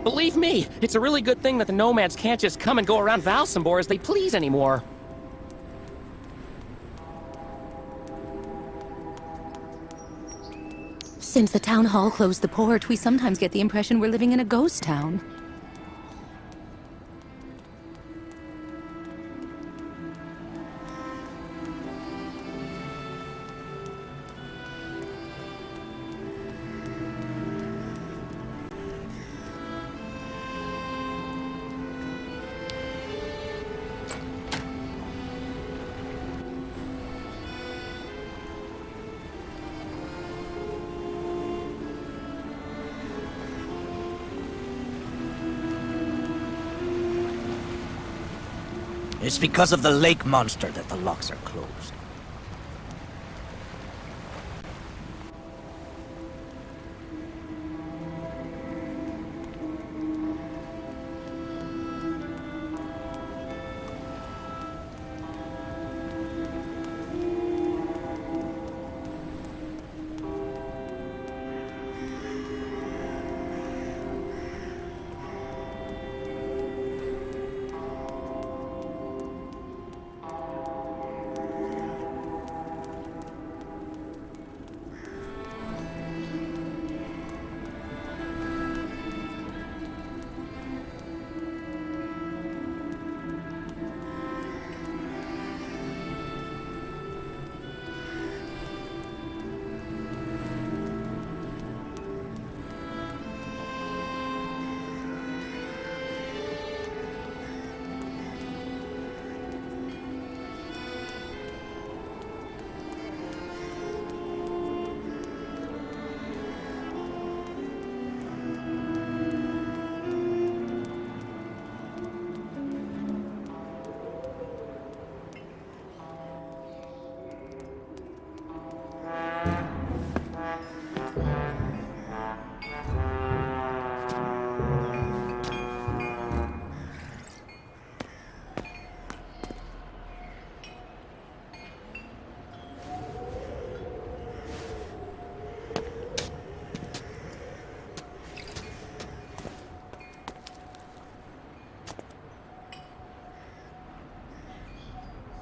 Believe me, it's a really good thing that the nomads can't just come and go around Valsambor as they please anymore. Since the town hall closed the port, we sometimes get the impression we're living in a ghost town. It's because of the lake monster that the locks are closed.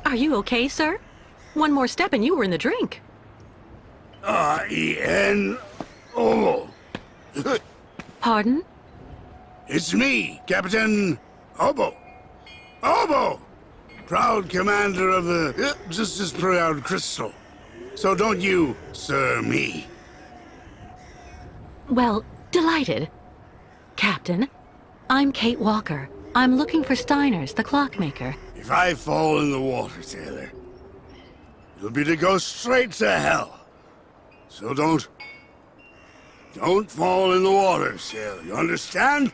Are you okay, sir? One more step and you were in the drink. R-E-N-O. Pardon? It's me, Captain Obo. Obo! Proud commander of the just as proud crystal. So don't you, sir, me. Well, delighted. Captain, I'm Kate Walker. I'm looking for Steiner's, the clockmaker. If I fall in the water, sailor, it'll be to go straight to hell. So don't fall in the water, sailor. You understand?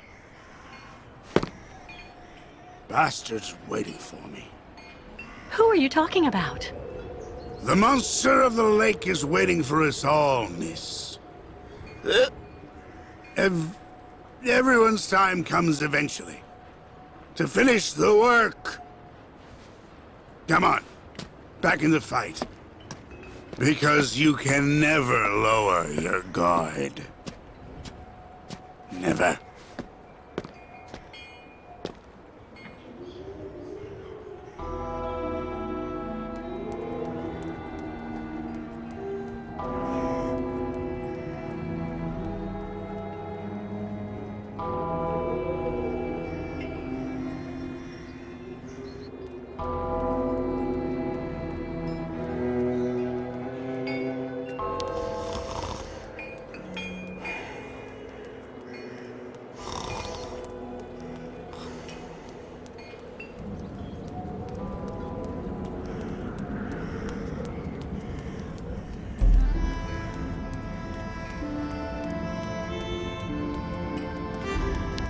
Bastard's waiting for me. Who are you talking about? The monster of the lake is waiting for us all, miss. Everyone's time comes eventually. To finish the work. Come on, back in the fight. Because you can never lower your guard. Never.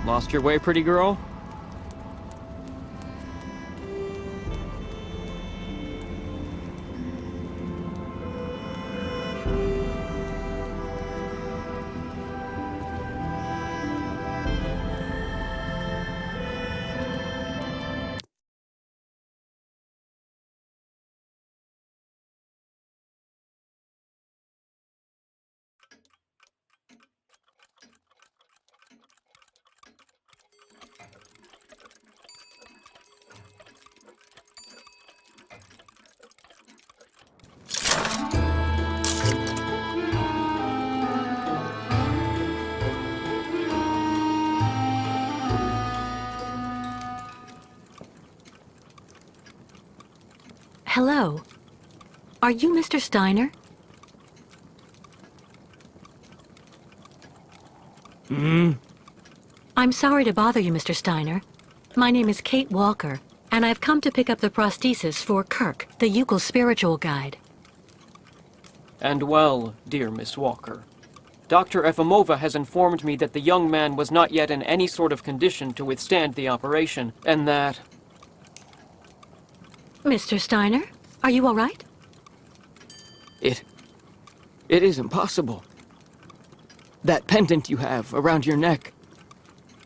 Lost your way, pretty girl? Hello. Are you Mr. Steiner? I'm sorry to bother you, Mr. Steiner. My name is Kate Walker, and I've come to pick up the prosthesis for Kirk, the Yukel spiritual guide. And well, dear Miss Walker, Dr. Efimova has informed me that the young man was not yet in any sort of condition to withstand the operation, and that... Mr. Steiner, are you all right? It is impossible. That pendant you have around your neck.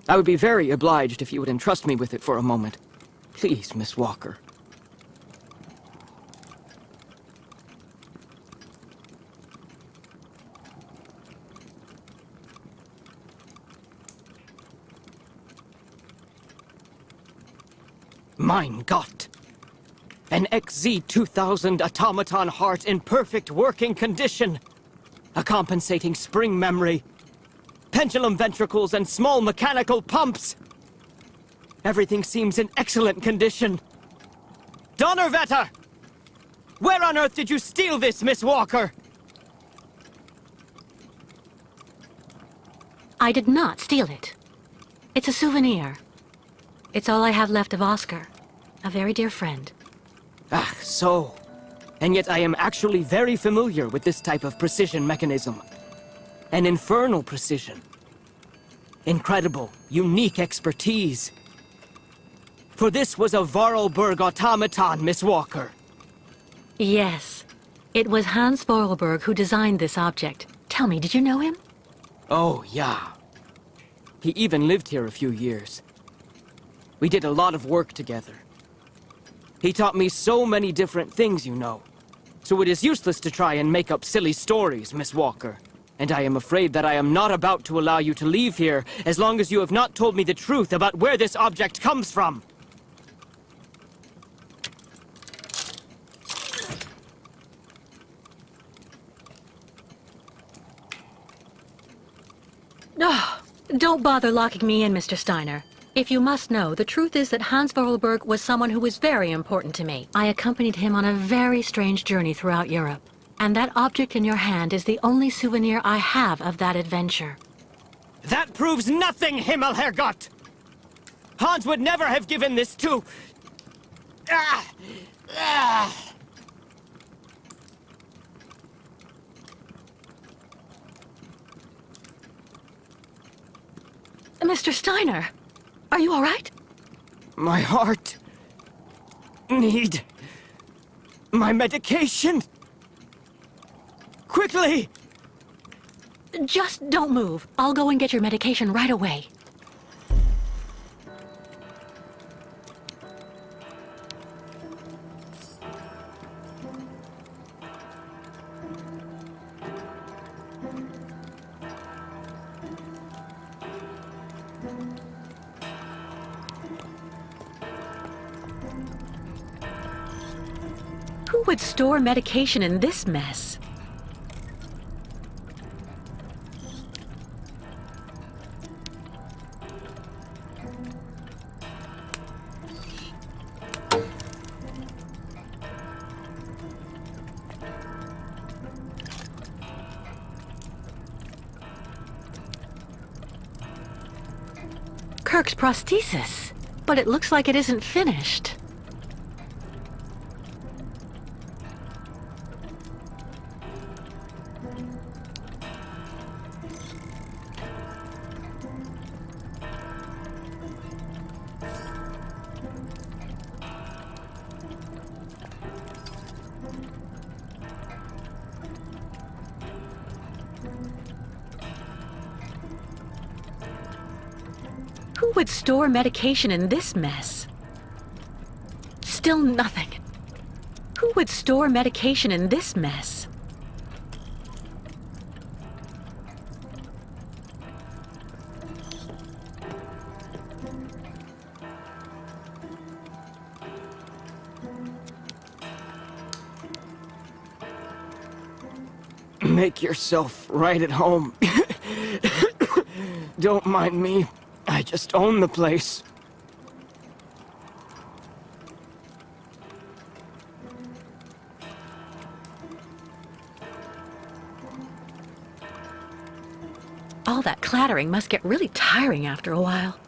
I would be very obliged if you would entrust me with it for a moment. Please, Miss Walker. Mein Gott! An XZ-2000 automaton heart in perfect working condition! A compensating spring memory, pendulum ventricles, and small mechanical pumps! Everything seems in excellent condition. Donnerwetter! Where on earth did you steal this, Miss Walker? I did not steal it. It's a souvenir. It's all I have left of Oscar, a very dear friend. Ah, so. And yet I am actually very familiar with this type of precision mechanism. An infernal precision. Incredible, unique expertise. For this was a Vorarlberg automaton, Miss Walker. Yes. It was Hans Vorarlberg who designed this object. Tell me, did you know him? Oh, yeah. He even lived here a few years. We did a lot of work together. He taught me so many different things, you know. So it is useless to try and make up silly stories, Miss Walker. And I am afraid that I am not about to allow you to leave here as long as you have not told me the truth about where this object comes from. Oh, don't bother locking me in, Mr. Steiner. If you must know, the truth is that Hans Vorarlberg was someone who was very important to me. I accompanied him on a very strange journey throughout Europe. And that object in your hand is the only souvenir I have of that adventure. That proves nothing, Himmelherrgott! Hans would never have given this to... Mr. Steiner, are you all right? My heart... need... my medication! Quickly! Just don't move. I'll go and get your medication right away. Who would store medication in this mess? Kirk's prosthesis, but it looks like it isn't finished. Who would store medication in this mess? Still nothing. Who would store medication in this mess? Make yourself right at home. Don't mind me. I just own the place. All that clattering must get really tiring after a while.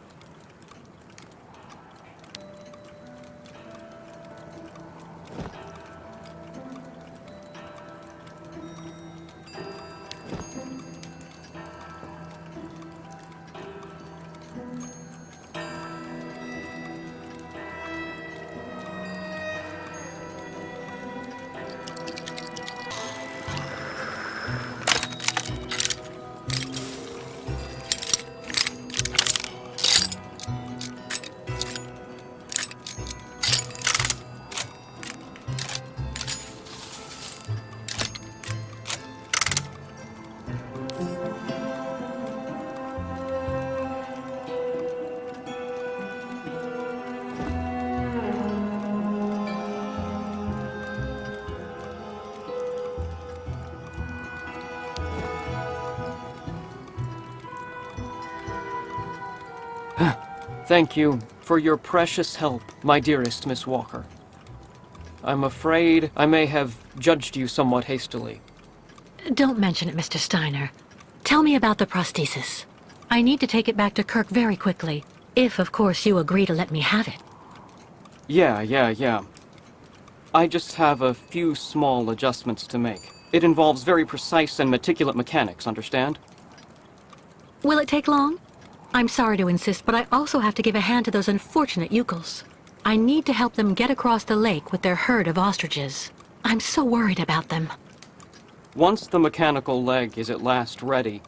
Thank you for your precious help, my dearest Miss Walker. I'm afraid I may have judged you somewhat hastily. Don't mention it, Mr. Steiner. Tell me about the prosthesis. I need to take it back to Kirk very quickly, if, of course, you agree to let me have it. Yeah. I just have a few small adjustments to make. It involves very precise and meticulous mechanics, understand? Will it take long? I'm sorry to insist, but I also have to give a hand to those unfortunate Yukels. I need to help them get across the lake with their herd of ostriches. I'm so worried about them. Once the mechanical leg is at last ready,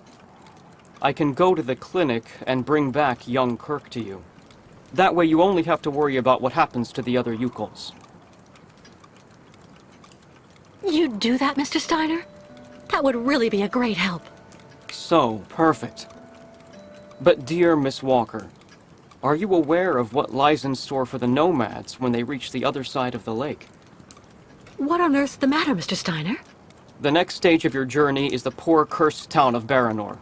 I can go to the clinic and bring back young Kirk to you. That way you only have to worry about what happens to the other Yukels. You'd do that, Mr. Steiner? That would really be a great help. So, perfect. But dear Miss Walker, are you aware of what lies in store for the nomads when they reach the other side of the lake? What on earth's the matter, Mr. Steiner? The next stage of your journey is the poor cursed town of Baranor.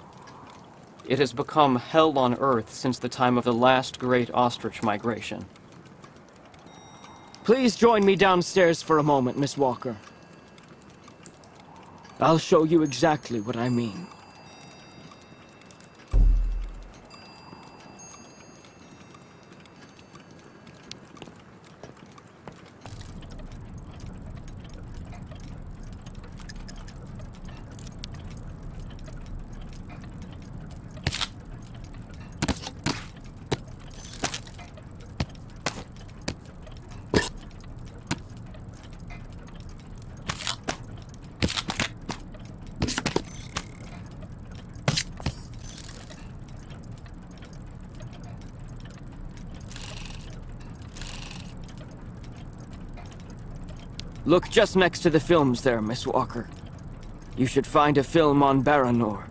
It has become hell on earth since the time of the last great ostrich migration. Please join me downstairs for a moment, Miss Walker. I'll show you exactly what I mean. Look just next to the films there, Miss Walker. You should find a film on Baranor.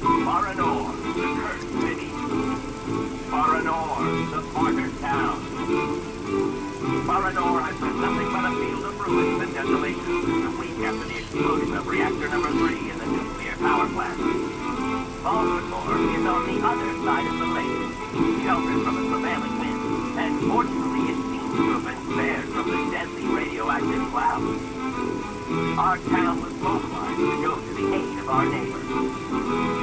Baranor, the cursed city. Baranor, the martyred town. Baranor has been nothing but a field of ruins and desolation a week after the explosion of reactor number 3 in the nuclear power plant. Baltimore is on the other side of the lake, sheltered from the prevailing wind, and fortunately it seems to have been spared from the deadly radioactive clouds. Our town was mobilized to go to the aid of our neighbors.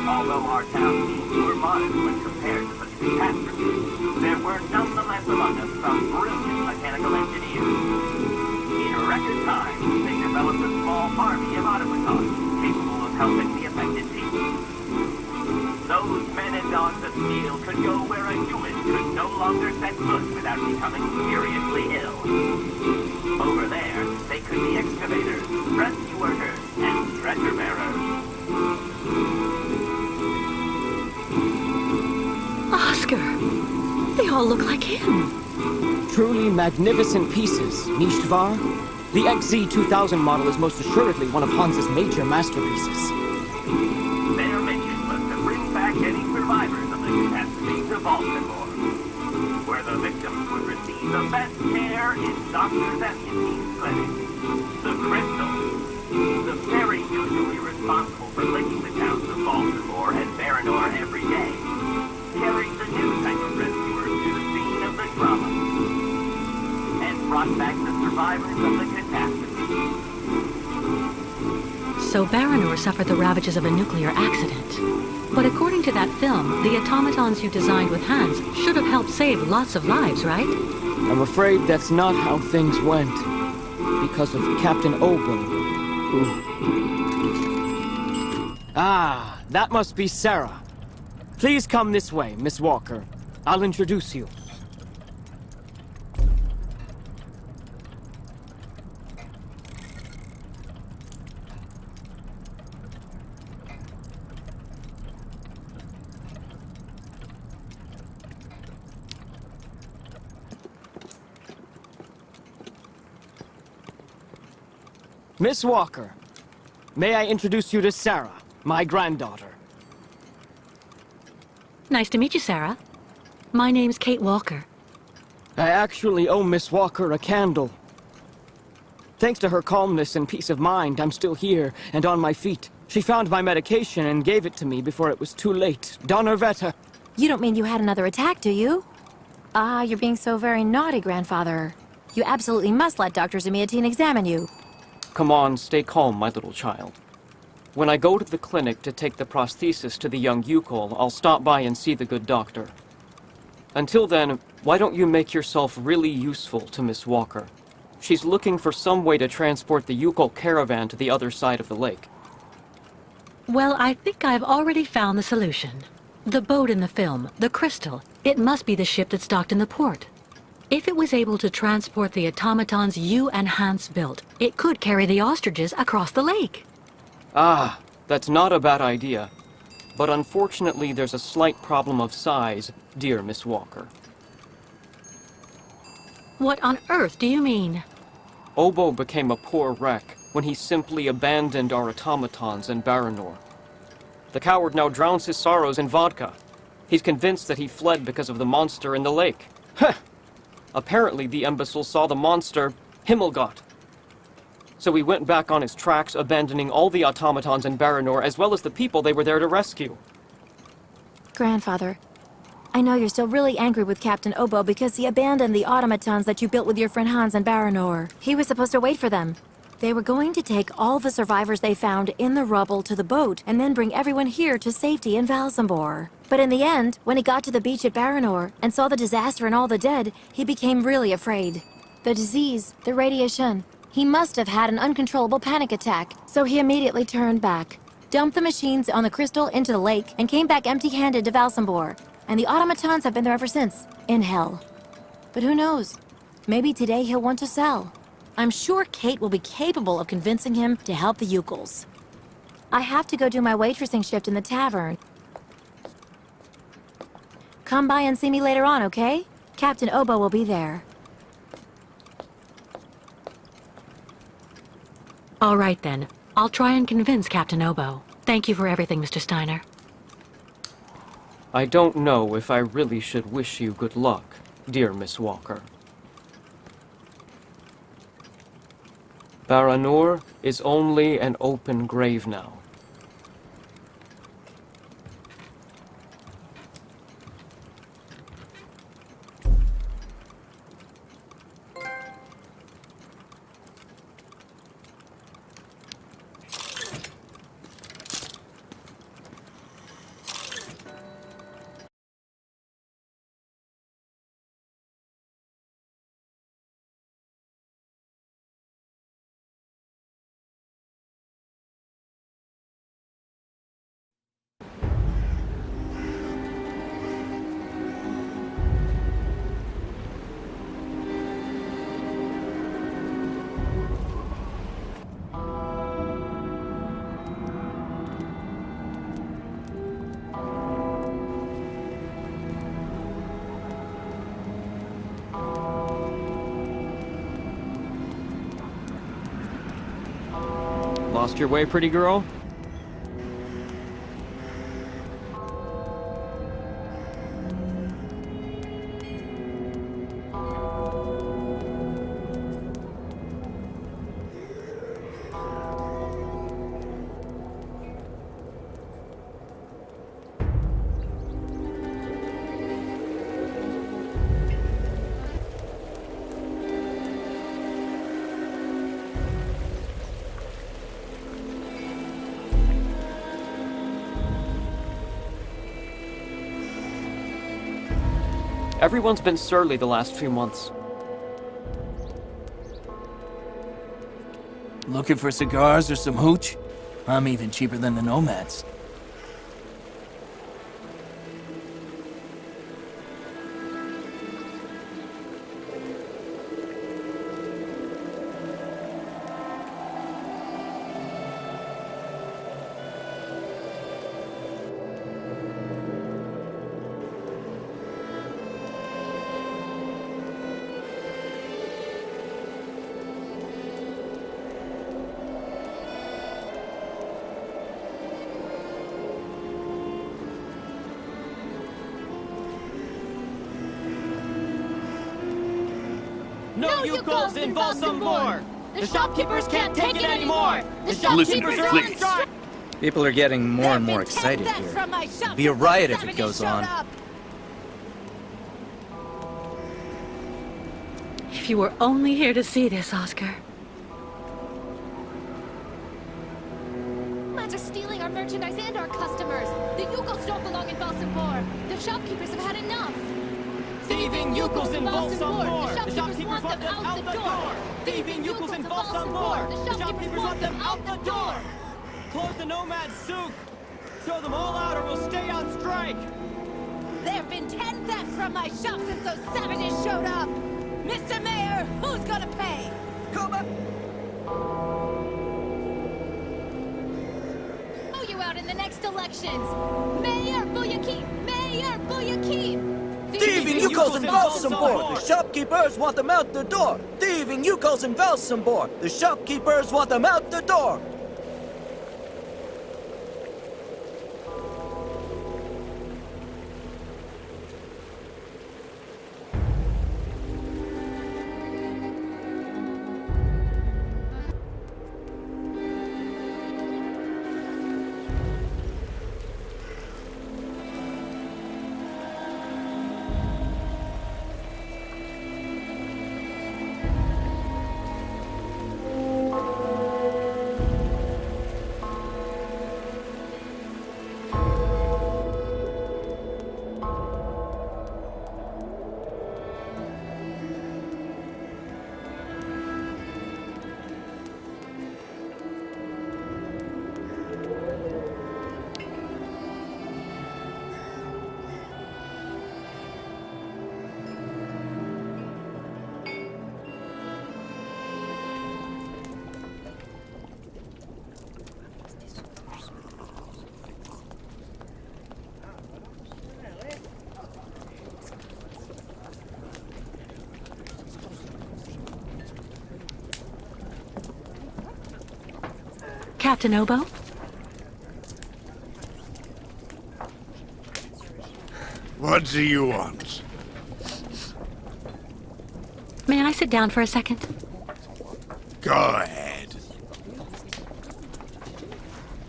Although our town teams were modest when compared to such catastrophes, there were nonetheless among us some brilliant mechanical engineers. In record time, they developed a small army of automatons capable of helping the affected people. Those men and dogs of steel could go where a human could no longer set foot without becoming seriously ill. Over there, they could be excavators, rescue workers, and treasure bearers. Oscar! They all look like him. Truly magnificent pieces, Nishtvar. The XZ-2000 model is most assuredly one of Hans's major masterpieces. Their mission was to bring back any survivors of the catastrophe to Baltimore, where the victims would receive the best care in Dr. Zemian's clinic. The Crystal, the fairy usually responsible for linking the towns of Baltimore and Baranor every day, carried the news so Baranor suffered the ravages of a nuclear accident. But according to that film, the automatons you designed with Hans should have helped save lots of lives, right? I'm afraid that's not how things went. Because of Captain Obo, who... Ah, that must be Sarah. Please come this way, Miss Walker. I'll introduce you. Miss Walker, may I introduce you to Sarah, my granddaughter? Nice to meet you, Sarah. My name's Kate Walker. I actually owe Miss Walker a candle. Thanks to her calmness and peace of mind, I'm still here and on my feet. She found my medication and gave it to me before it was too late. Donnerwetter. You don't mean you had another attack, do you? Ah, you're being so very naughty, Grandfather. You absolutely must let Dr. Zamiatin examine you. Come on, stay calm, my little child. When I go to the clinic to take the prosthesis to the young Yukol, I'll stop by and see the good doctor. Until then, why don't you make yourself really useful to Miss Walker? She's looking for some way to transport the Yukol caravan to the other side of the lake. Well, I think I've already found the solution. The boat in the film, the Crystal, it must be the ship that's docked in the port. If it was able to transport the automatons you and Hans built, it could carry the ostriches across the lake. Ah, that's not a bad idea. But unfortunately, there's a slight problem of size, dear Miss Walker. What on earth do you mean? Obo became a poor wreck when he simply abandoned our automatons in Baranor. The coward now drowns his sorrows in vodka. He's convinced that he fled because of the monster in the lake. Heh! Apparently, the imbecile saw the monster, Himmelgott. So he went back on his tracks, abandoning all the automatons in Baranor, as well as the people they were there to rescue. Grandfather, I know you're still really angry with Captain Obo because he abandoned the automatons that you built with your friend Hans in Baranor. He was supposed to wait for them. They were going to take all the survivors they found in the rubble to the boat and then bring everyone here to safety in Valsambor. But in the end, when he got to the beach at Baranor and saw the disaster and all the dead, he became really afraid. The disease, the radiation, he must have had an uncontrollable panic attack, so he immediately turned back, dumped the machines on the Crystal into the lake, and came back empty-handed to Valsambor. And the automatons have been there ever since, in hell. But who knows? Maybe today he'll want to sell. I'm sure Kate will be capable of convincing him to help the Yukols. I have to go do my waitressing shift in the tavern. Come by and see me later on, okay? Captain Obo will be there. All right then. I'll try and convince Captain Obo. Thank you for everything, Mr. Steiner. I don't know if I really should wish you good luck, dear Miss Walker. Baranor is only an open grave now. Lost your way, pretty girl? Everyone's been surly the last few months. Looking for cigars or some hooch? I'm even cheaper than the nomads. No Yukos in Balsambor! The shopkeepers can't take it anymore! The shopkeepers are on strike! People are getting more and more excited here. It'll be a riot if it goes on. If you were only here to see this, Oscar. Lads are stealing our merchandise and our customers. The Yukos don't belong in Balsambor. The shopkeepers have had enough. Thieving Yukos in Balsambor! The shopkeepers want them out the door! Thieving Yukos in Balsambor! The shopkeepers want them out the door! Close the Nomad Souk! Throw them all out or we'll stay on strike! There have been 10 thefts from my shop since those savages showed up! Mr. Mayor, who's gonna pay? Kuma! Oh, you out in the next elections! Mayor Buyaki! Mayor Buyaki! Thieving Yukos in Valsambor! The shopkeepers want them out the door! Thieving Yukos in Valsambor! The shopkeepers want them out the door! Captain Obo? What do you want? May I sit down for a second? Go ahead.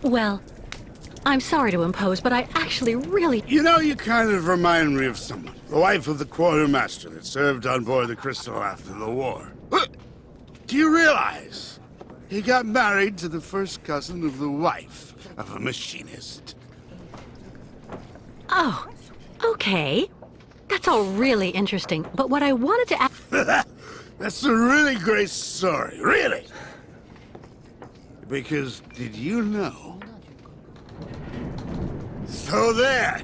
Well, I'm sorry to impose, but I actually really... You know, you kind of remind me of someone. The wife of the quartermaster that served on board the Crystal after the war. Do you realize he got married to the first cousin of the wife of a machinist? Oh, okay. That's all really interesting, but what I wanted to ask... That's a really great story, really. Because, did you know? So there.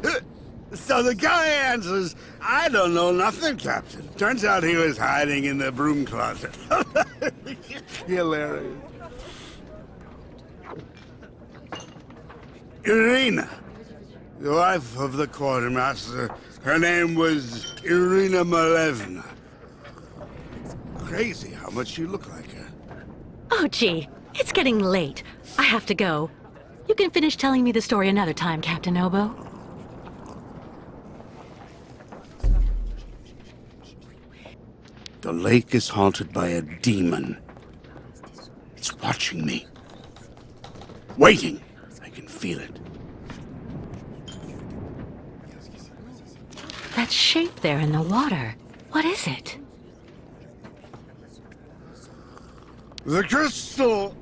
So the guy answers, I don't know nothing, Captain. Turns out he was hiding in the broom closet. Hilarious. Irina, the wife of the quartermaster, her name was Irina Malevna. Crazy how much you look like her. Oh, gee, it's getting late. I have to go. You can finish telling me the story another time, Captain Obo. The lake is haunted by a demon. It's watching me. Waiting. I can feel it. That shape there in the water, what is it? The crystal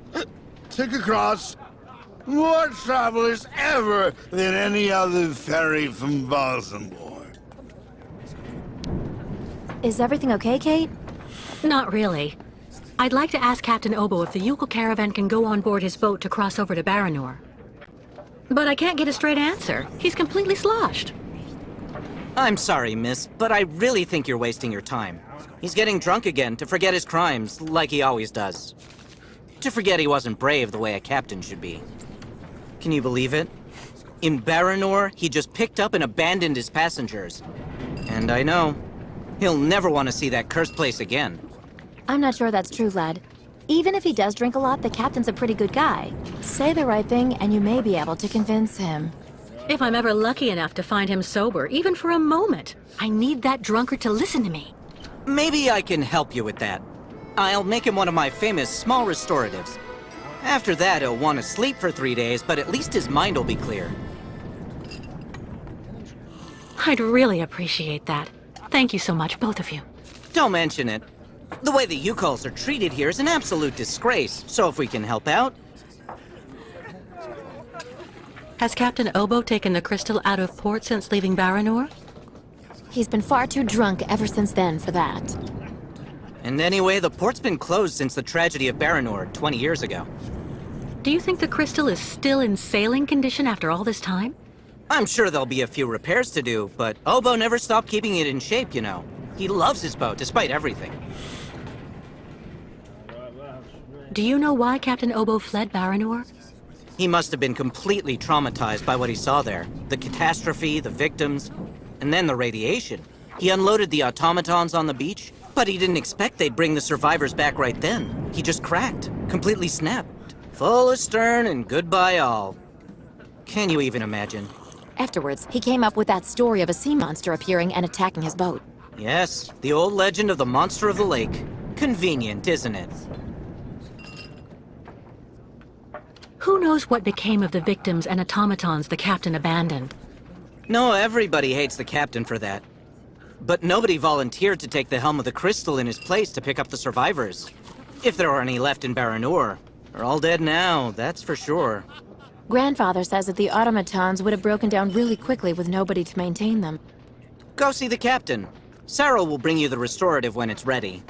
took across more travelers ever than any other ferry from Balsambor. Is everything okay, Kate? Not really. I'd like to ask Captain Obo if the Yukon caravan can go on board his boat to cross over to Baranor. But I can't get a straight answer. He's completely sloshed. I'm sorry, miss, but I really think you're wasting your time. He's getting drunk again to forget his crimes, like he always does. To forget he wasn't brave the way a captain should be. Can you believe it? In Baranor, he just picked up and abandoned his passengers. And I know, he'll never want to see that cursed place again. I'm not sure that's true, lad. Even if he does drink a lot, the captain's a pretty good guy. Say the right thing, and you may be able to convince him. If I'm ever lucky enough to find him sober, even for a moment, I need that drunkard to listen to me. Maybe I can help you with that. I'll make him one of my famous small restoratives. After that, he'll want to sleep for 3 days, but at least his mind will be clear. I'd really appreciate that. Thank you so much, both of you. Don't mention it. The way the Yukols are treated here is an absolute disgrace, so if we can help out... Has Captain Obo taken the crystal out of port since leaving Baranor? He's been far too drunk ever since then for that. And anyway, the port's been closed since the tragedy of Baranor 20 years ago. Do you think the crystal is still in sailing condition after all this time? I'm sure there'll be a few repairs to do, but Obo never stopped keeping it in shape, you know. He loves his boat, despite everything. Do you know why Captain Obo fled Baranor? He must have been completely traumatized by what he saw there. The catastrophe, the victims, and then the radiation. He unloaded the automatons on the beach, but he didn't expect they'd bring the survivors back right then. He just cracked, completely snapped. Full astern and goodbye all. Can you even imagine? Afterwards, he came up with that story of a sea monster appearing and attacking his boat. Yes, the old legend of the monster of the lake. Convenient, isn't it? Who knows what became of the victims and automatons the captain abandoned? No, everybody hates the captain for that. But nobody volunteered to take the helm of the crystal in his place to pick up the survivors. If there are any left in Baranor. They're all dead now, that's for sure. Grandfather says that the automatons would have broken down really quickly with nobody to maintain them. Go see the captain. Sarah will bring you the restorative when it's ready.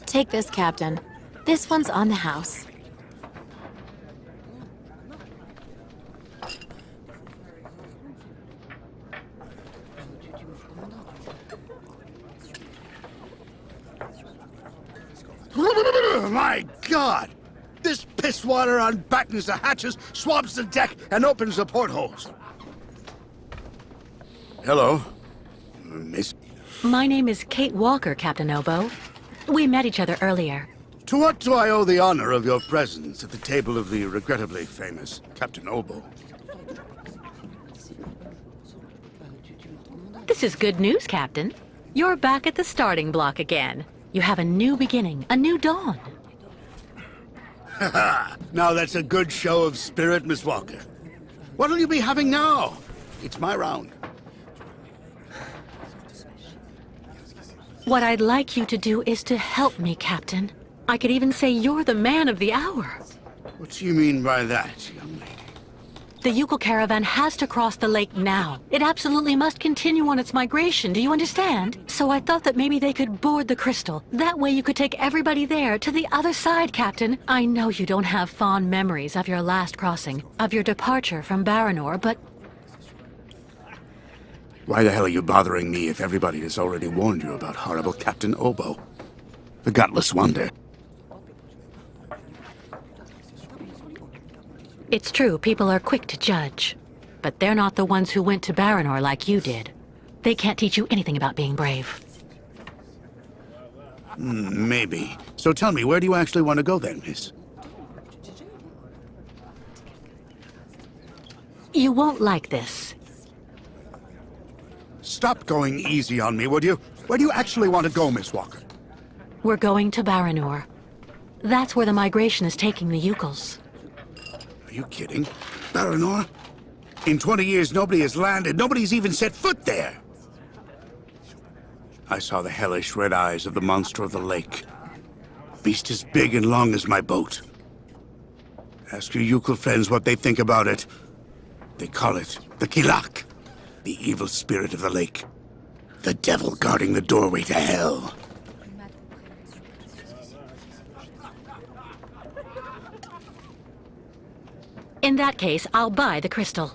Take this, Captain. This one's on the house. My God! This pisswater unbattens the hatches, swabs the deck, and opens the portholes. Hello, Miss. My name is Kate Walker, Captain Obo. We met each other earlier. To what do I owe the honor of your presence at the table of the regrettably famous Captain Obo? This is good news, Captain. You're back at the starting block again. You have a new beginning, a new dawn. Now that's a good show of spirit, Miss Walker. What'll you be having now? It's my round. What I'd like you to do is to help me, Captain. I could even say you're the man of the hour. What do you mean by that, young lady? The Yukon caravan has to cross the lake now. It absolutely must continue on its migration, do you understand? So I thought that maybe they could board the crystal. That way you could take everybody there to the other side, Captain. I know you don't have fond memories of your last crossing, of your departure from Baranor, but... Why the hell are you bothering me if everybody has already warned you about horrible Captain Obo? The gutless wonder. It's true, people are quick to judge. But they're not the ones who went to Baranor like you did. They can't teach you anything about being brave. Maybe. So tell me, where do you actually want to go then, miss? You won't like this. Stop going easy on me, would you? Where do you actually want to go, Miss Walker? We're going to Baranor. That's where the migration is taking the Yukols. Are you kidding? Baranor? In 20 years, nobody has landed. Nobody's even set foot there. I saw the hellish red eyes of the monster of the lake. Beast as big and long as my boat. Ask your Yukon friends what they think about it. They call it the Kilak, the evil spirit of the lake. The devil guarding the doorway to hell. In that case, I'll buy the crystal.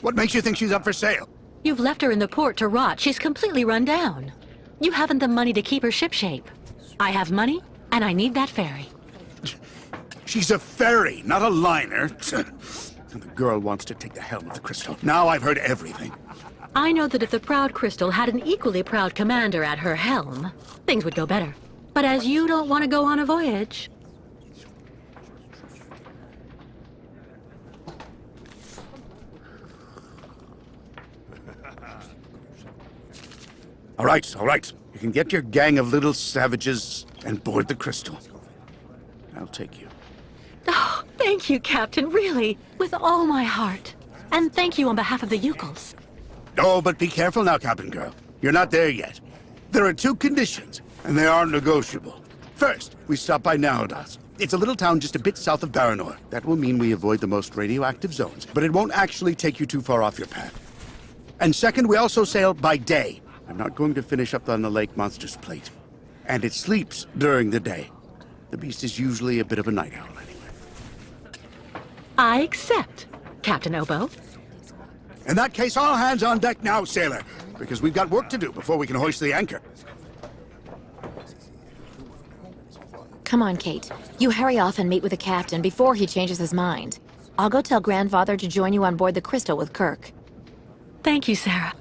What makes you think she's up for sale? You've left her in the port to rot. She's completely run down. You haven't the money to keep her shipshape. I have money, and I need that ferry. She's a ferry, not a liner. And the girl wants to take the helm of the crystal. Now I've heard everything. I know that if the proud crystal had an equally proud commander at her helm, things would go better. But as you don't want to go on a voyage... All right. You can get your gang of little savages and board the crystal. I'll take you. Oh, thank you, Captain, really, with all my heart. And thank you on behalf of the Yukons. Oh, but be careful now, Captain Girl. You're not there yet. There are 2 conditions, and they are negotiable. First, we stop by Narodas. It's a little town just a bit south of Baranor. That will mean we avoid the most radioactive zones, but it won't actually take you too far off your path. And second, we also sail by day. I'm not going to finish up on the lake monster's plate. And it sleeps during the day. The beast is usually a bit of a night owl anyway. I accept, Captain Obo. In that case, all hands on deck now, sailor, because we've got work to do before we can hoist the anchor. Come on, Kate. You hurry off and meet with the captain before he changes his mind. I'll go tell Grandfather to join you on board the Crystal with Kirk. Thank you, Sarah.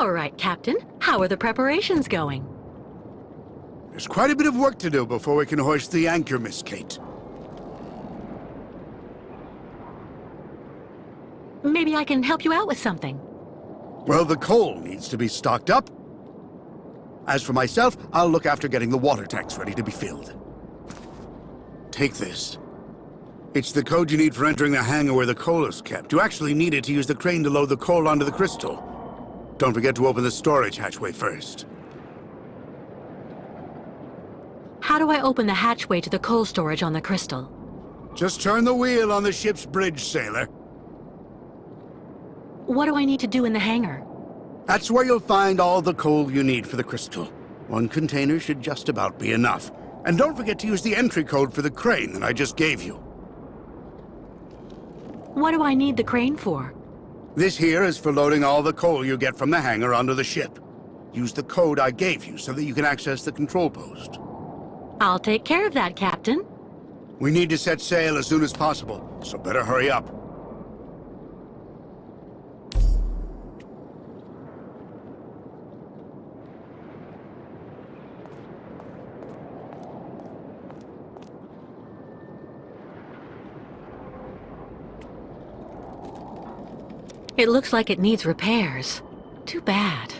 All right, Captain. How are the preparations going? There's quite a bit of work to do before we can hoist the anchor, Miss Kate. Maybe I can help you out with something. Well, the coal needs to be stocked up. As for myself, I'll look after getting the water tanks ready to be filled. Take this. It's the code you need for entering the hangar where the coal is kept. You actually need it to use the crane to load the coal onto the crystal. Don't forget to open the storage hatchway first. How do I open the hatchway to the coal storage on the crystal? Just turn the wheel on the ship's bridge, sailor. What do I need to do in the hangar? That's where you'll find all the coal you need for the crystal. One container should just about be enough. And don't forget to use the entry code for the crane that I just gave you. What do I need the crane for? This here is for loading all the coal you get from the hangar onto the ship. Use the code I gave you so that you can access the control post. I'll take care of that, Captain. We need to set sail as soon as possible, so better hurry up. It looks like it needs repairs. Too bad.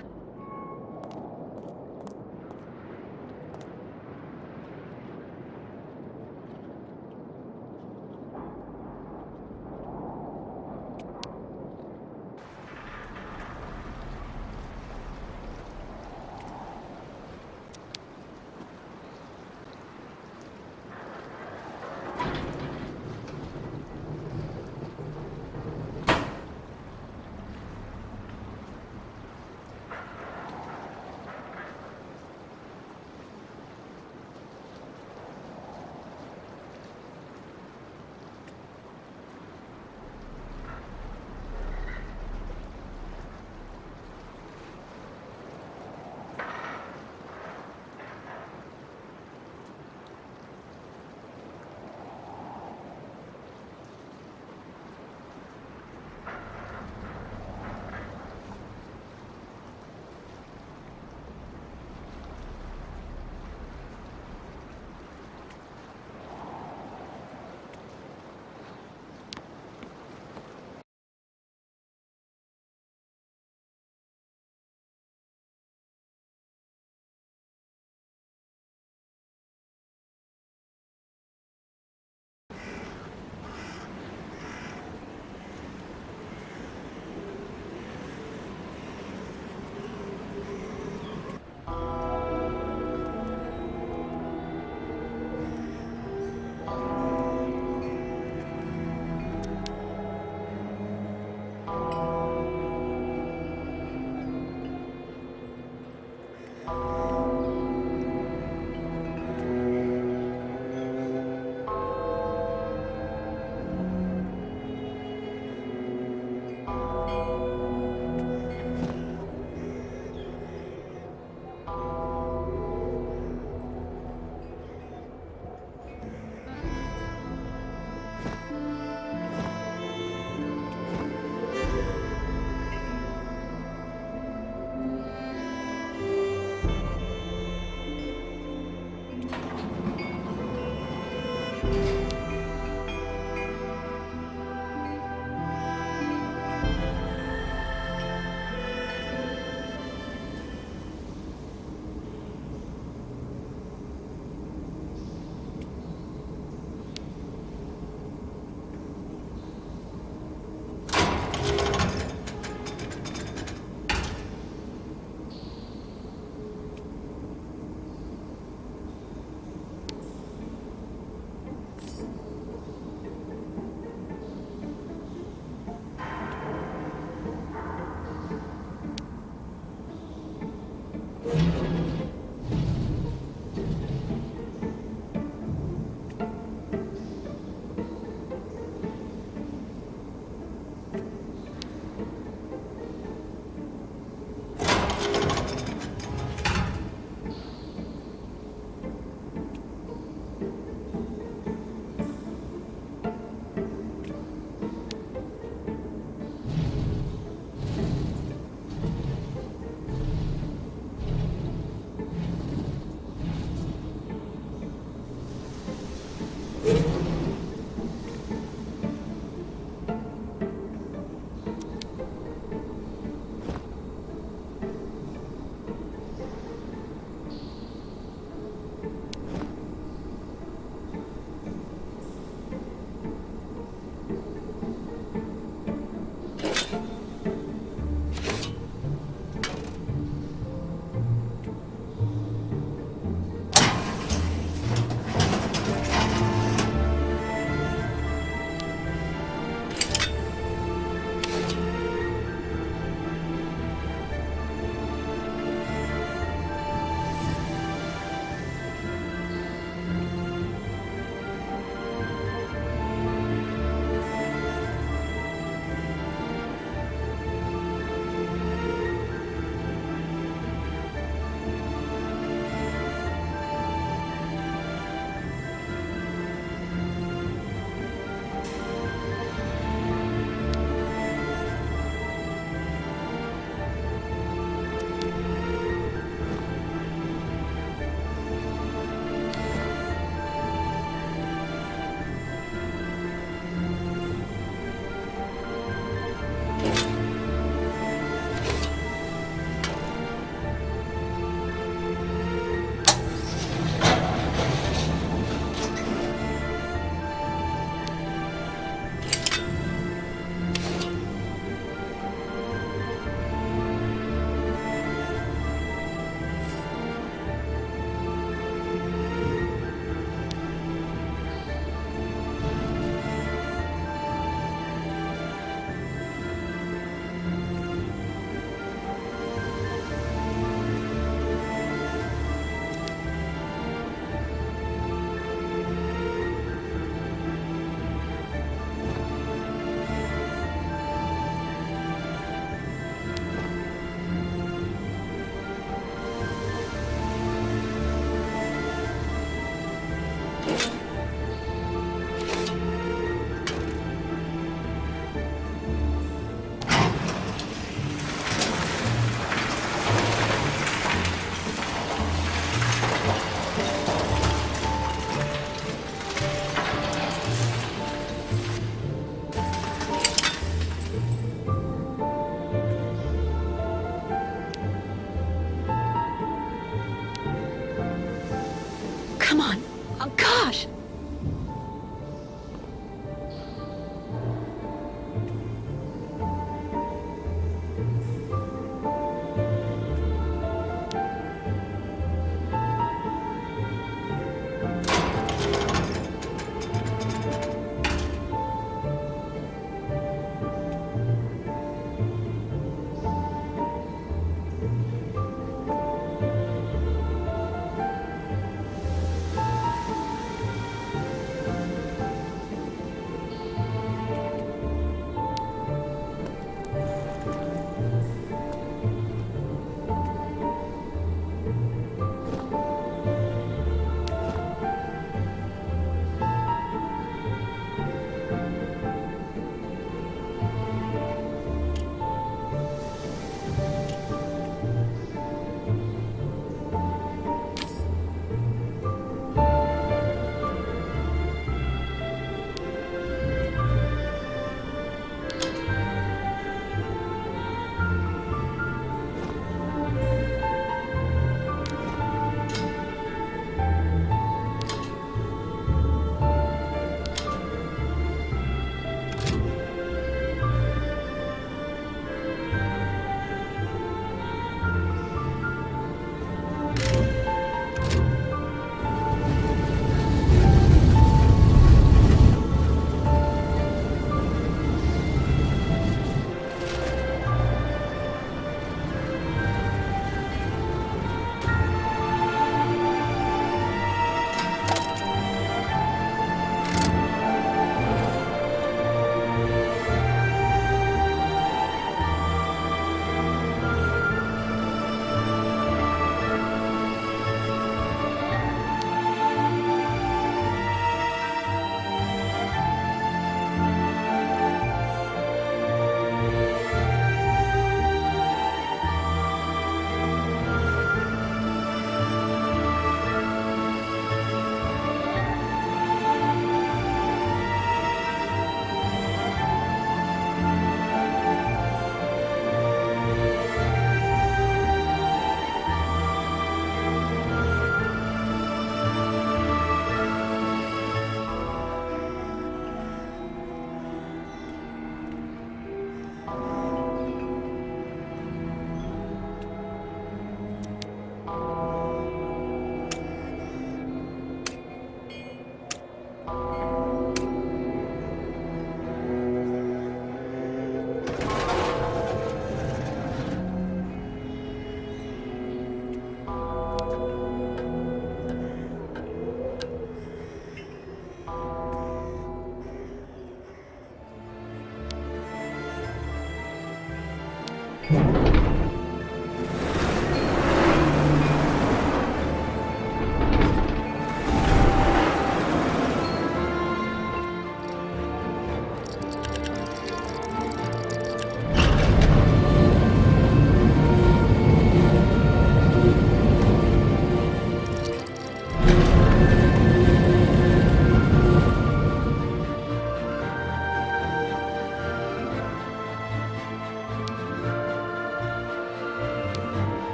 Come on. Oh, gosh!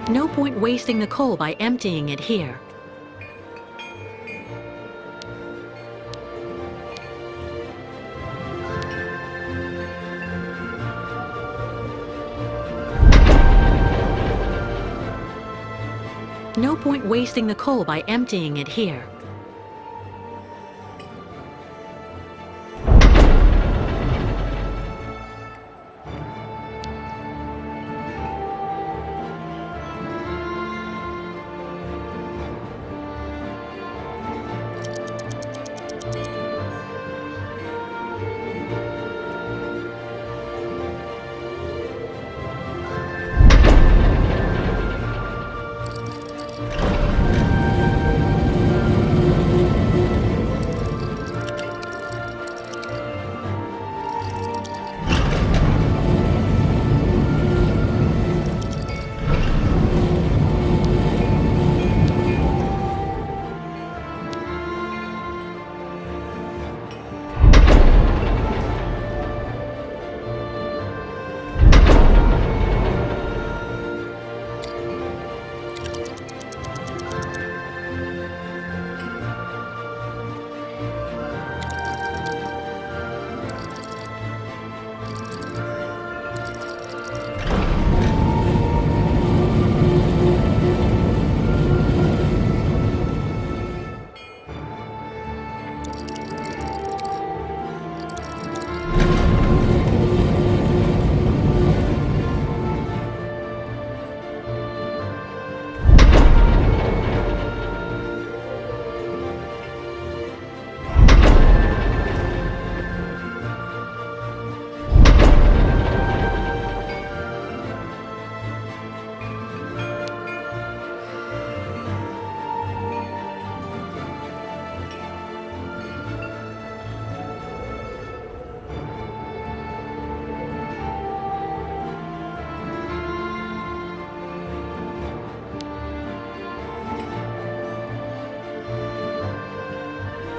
No point wasting the coal by emptying it here. No point wasting the coal by emptying it here.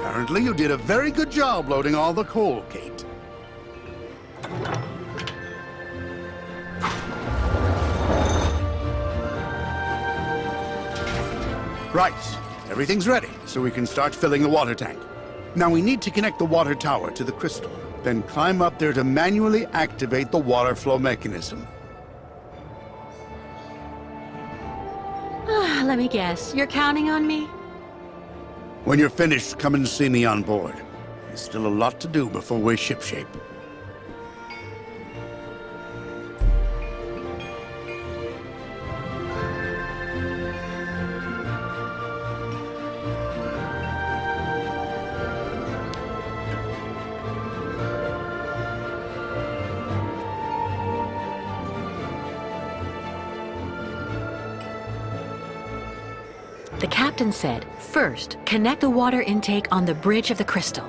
Apparently, you did a very good job loading all the coal, Kate. Right. Everything's ready, so we can start filling the water tank. Now we need to connect the water tower to the crystal, then climb up there to manually activate the water flow mechanism. Let me guess, you're counting on me? When you're finished, come and see me on board. There's still a lot to do before we're shipshape. The captain said, first, connect the water intake on the bridge of the crystal.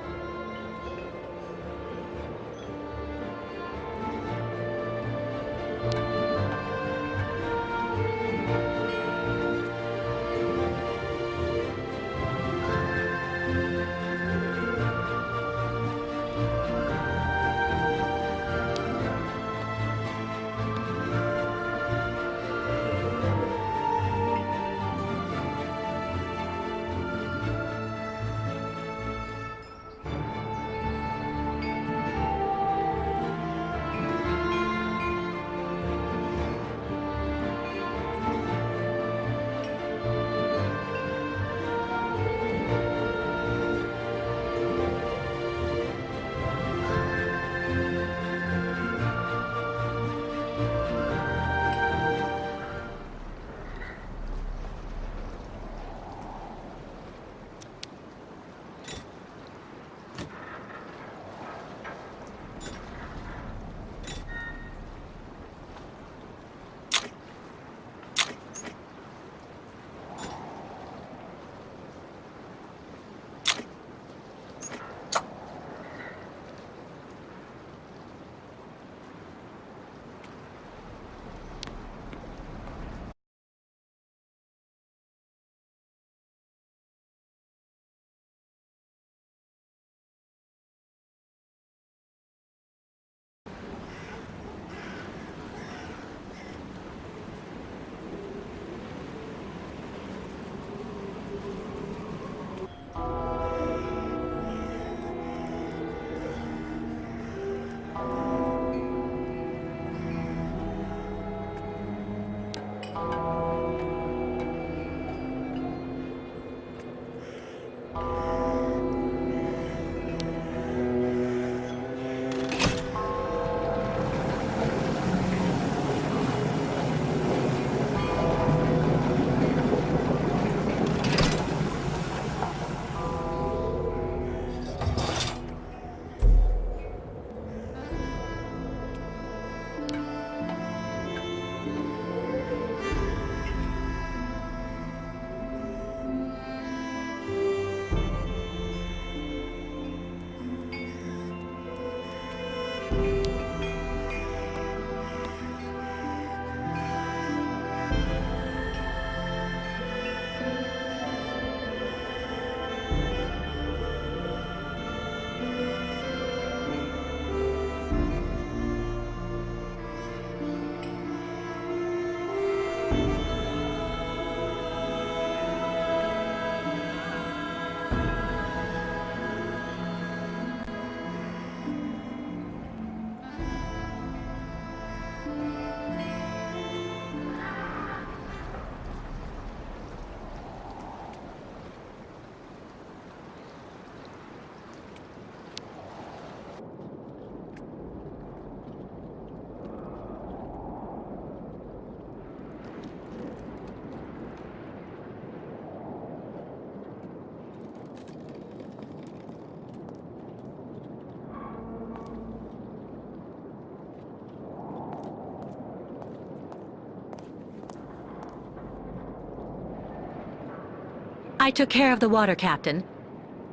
I took care of the water, Captain.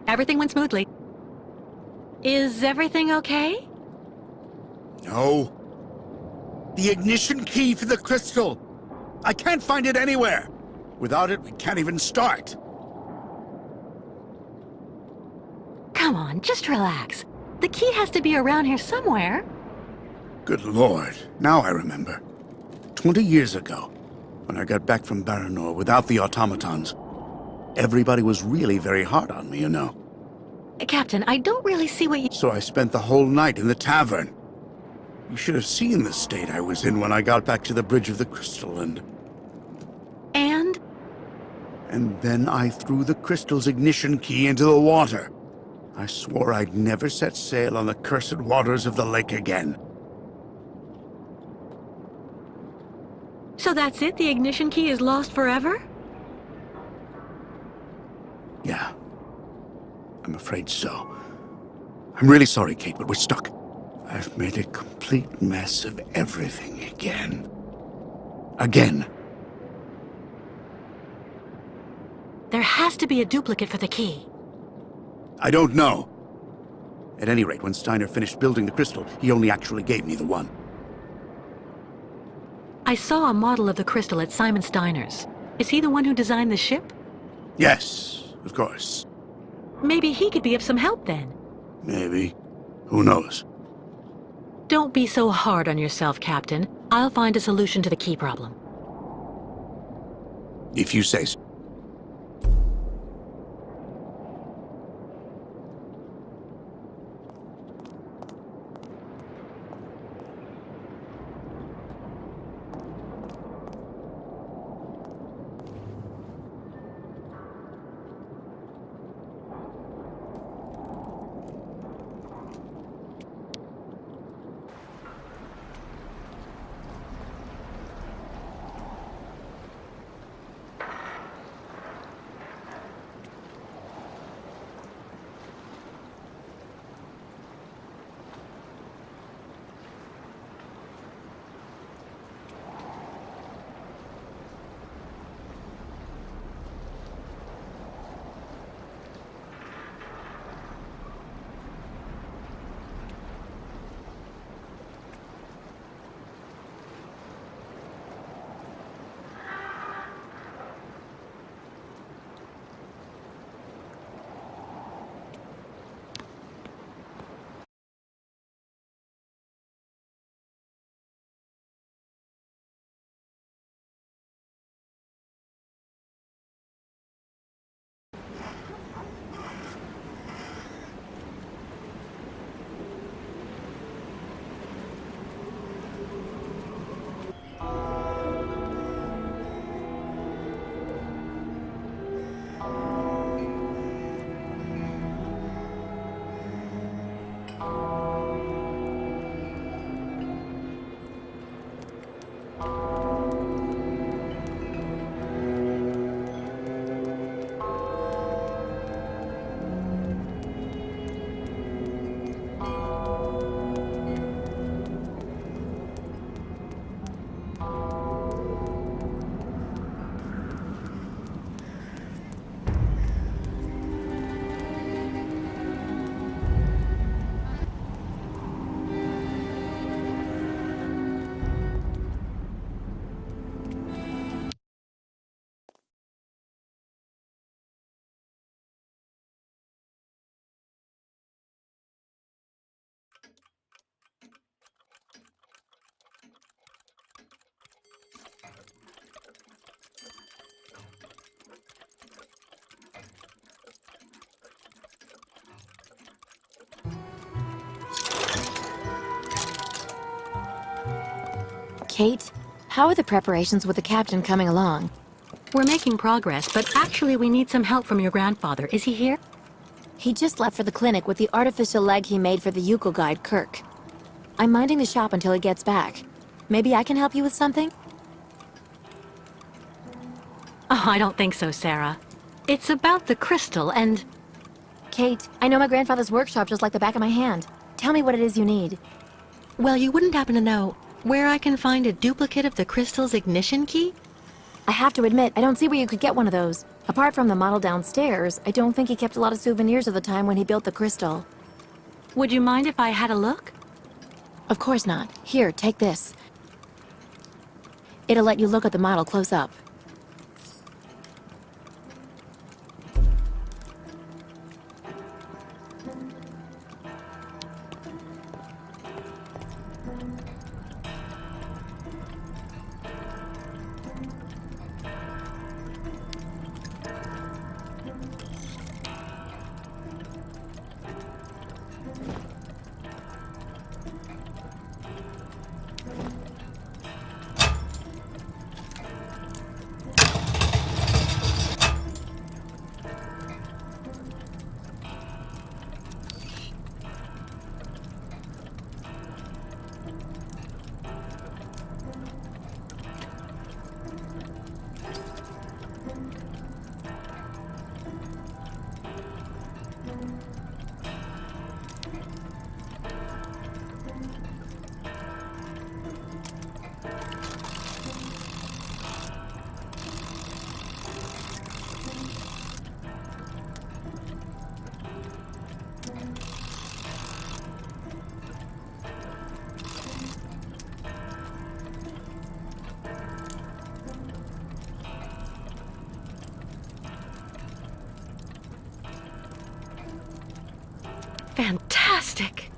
Everything went smoothly. Is everything okay? No. The ignition key for the crystal. I can't find it anywhere. Without it, we can't even start. Come on, just relax. The key has to be around here somewhere. Good Lord, now I remember. 20 years ago, when I got back from Baranor without the automatons, everybody was really very hard on me, you know. Captain, I don't really see what you... So I spent the whole night in the tavern. You should have seen the state I was in when I got back to the Bridge of the Crystal and... And? And then I threw the crystal's ignition key into the water. I swore I'd never set sail on the cursed waters of the lake again. So that's it? The ignition key is lost forever? Yeah. I'm afraid so. I'm really sorry, Kate, but we're stuck. I've made a complete mess of everything again. Again. There has to be a duplicate for the key. I don't know. At any rate, when Steiner finished building the crystal, he only actually gave me the one. I saw a model of the crystal at Simon Steiner's. Is he the one who designed the ship? Yes, of course. Maybe he could be of some help then. Maybe. Who knows? Don't be so hard on yourself, Captain. I'll find a solution to the key problem. If you say so. Kate, how are the preparations with the captain coming along? We're making progress, but actually we need some help from your grandfather. Is he here? He just left for the clinic with the artificial leg he made for the Yuko guide, Kirk. I'm minding the shop until he gets back. Maybe I can help you with something? Oh, I don't think so, Sarah. It's about the crystal and... Kate, I know my grandfather's workshop just like the back of my hand. Tell me what it is you need. Well, you wouldn't happen to know where I can find a duplicate of the crystal's ignition key? I have to admit, I don't see where you could get one of those. Apart from the model downstairs, I don't think he kept a lot of souvenirs of the time when he built the crystal. Would you mind if I had a look? Of course not. Here, take this. It'll let you look at the model close up. Fantastic!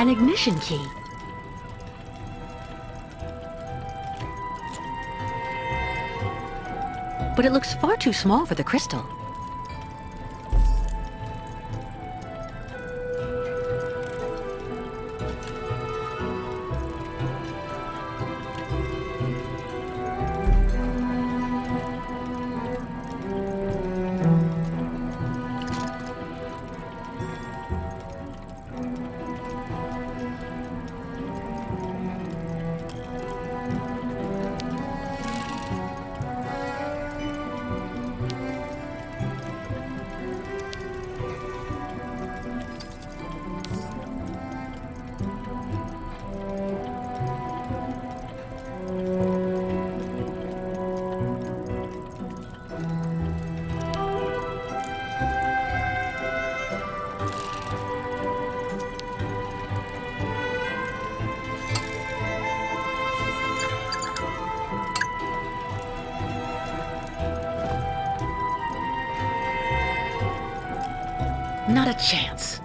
An ignition key. But it looks far too small for the crystal. Not a chance.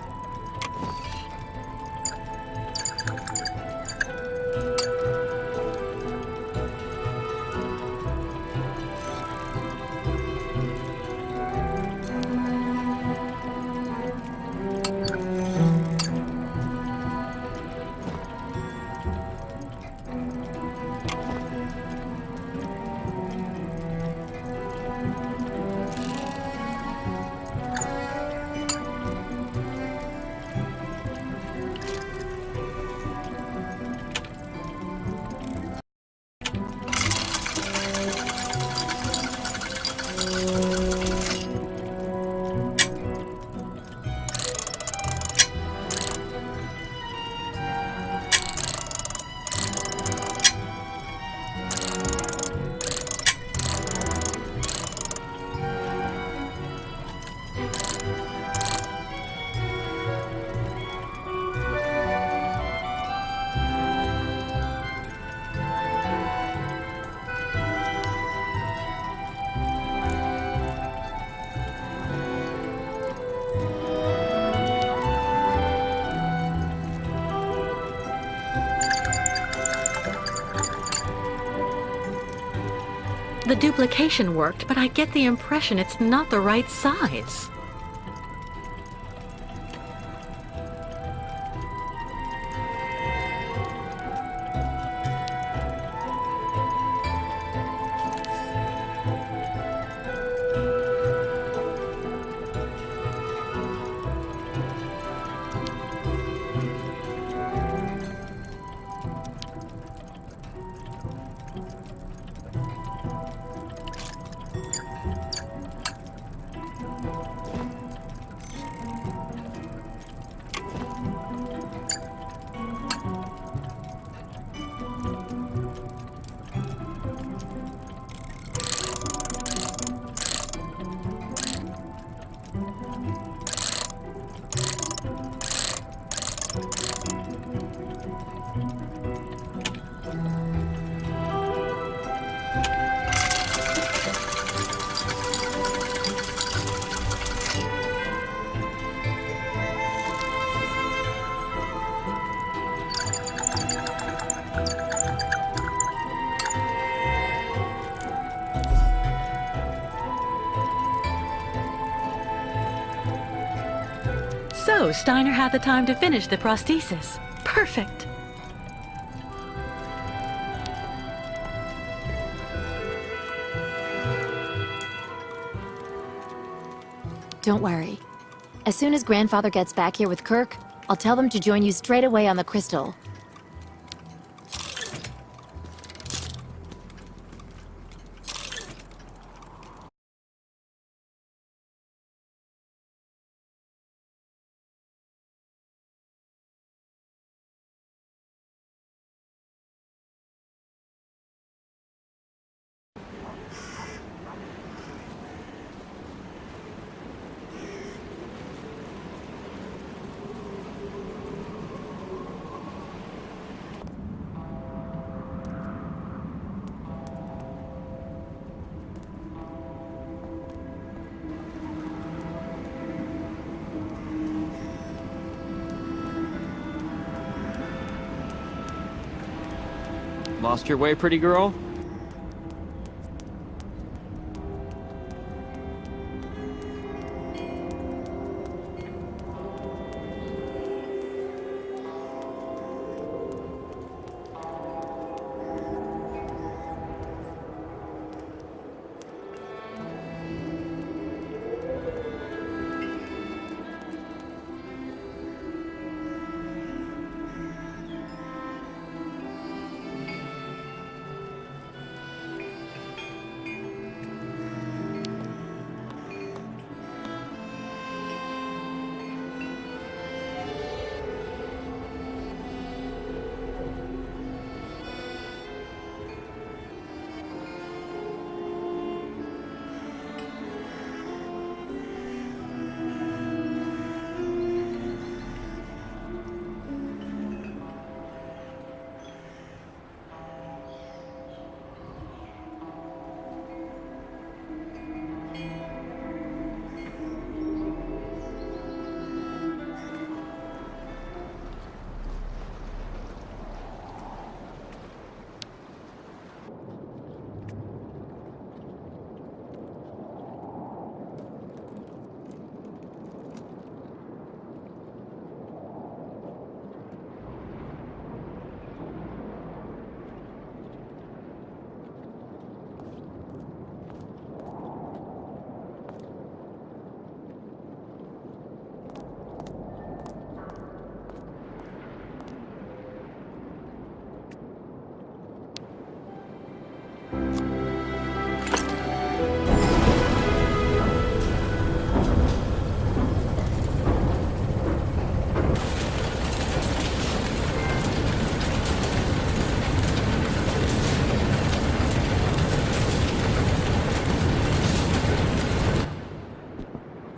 The duplication worked, but I get the impression it's not the right size. So, Steiner had the time to finish the prosthesis. Perfect. Don't worry. As soon as Grandfather gets back here with Kirk, I'll tell them to join you straight away on the crystal. Lost your way, pretty girl?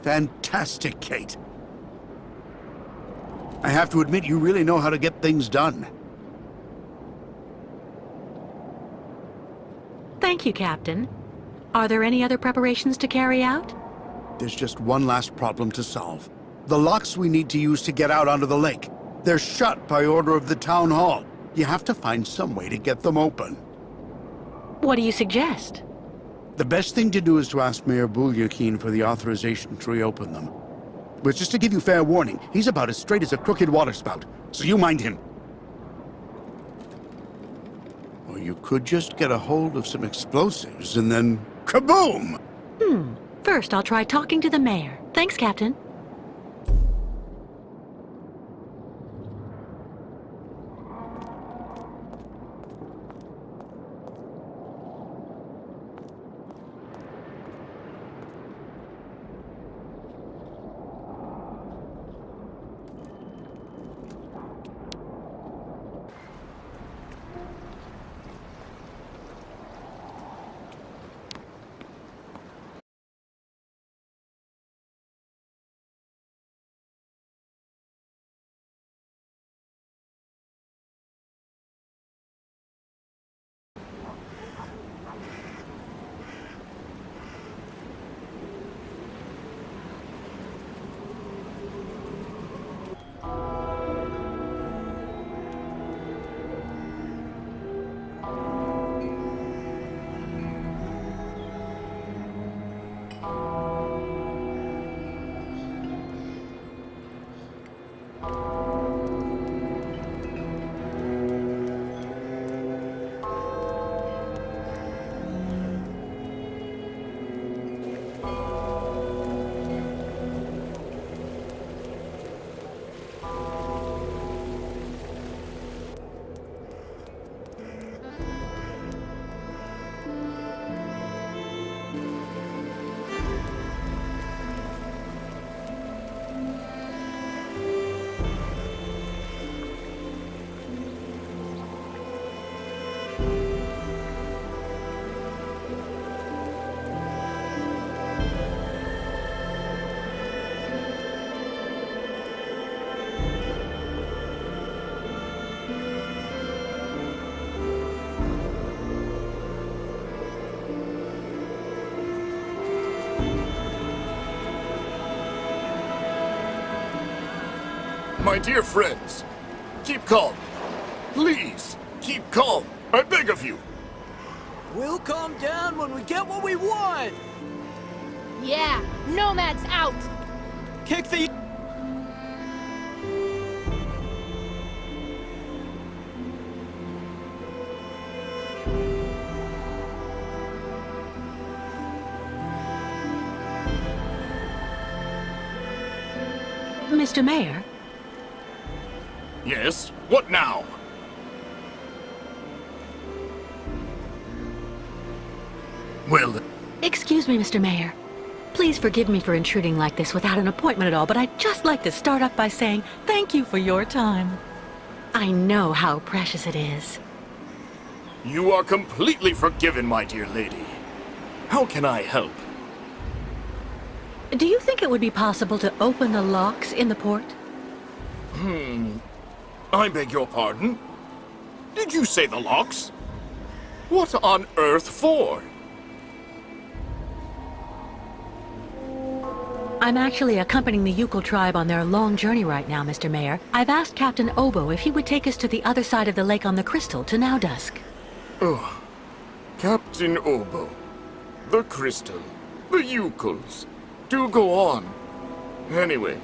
Fantastic, Kate. I have to admit, you really know how to get things done. Thank you, Captain. Are there any other preparations to carry out? There's just one last problem to solve. The locks we need to use to get out onto the lake. They're shut by order of the town hall. You have to find some way to get them open. What do you suggest? The best thing to do is to ask Mayor Bulyakin for the authorization to reopen them. But just to give you fair warning, he's about as straight as a crooked waterspout, so you mind him. Or you could just get a hold of some explosives and then kaboom! First, I'll try talking to the mayor. Thanks, Captain. My dear friends, keep calm. Please, keep calm. I beg of you. We'll calm down when we get what we want! Yeah, Nomad's out! Kick the... Mr. Mayor? Yes? What now? Well... Excuse me, Mr. Mayor. Please forgive me for intruding like this without an appointment at all, but I'd just like to start off by saying thank you for your time. I know how precious it is. You are completely forgiven, my dear lady. How can I help? Do you think it would be possible to open the locks in the port? I beg your pardon? Did you say the locks? What on earth for? I'm actually accompanying the Yukon tribe on their long journey right now, Mr. Mayor. I've asked Captain Obo if he would take us to the other side of the lake on the Crystal to Now Dusk. Oh, Captain Obo, the Crystal, the Yukuls. Do go on. Anyway,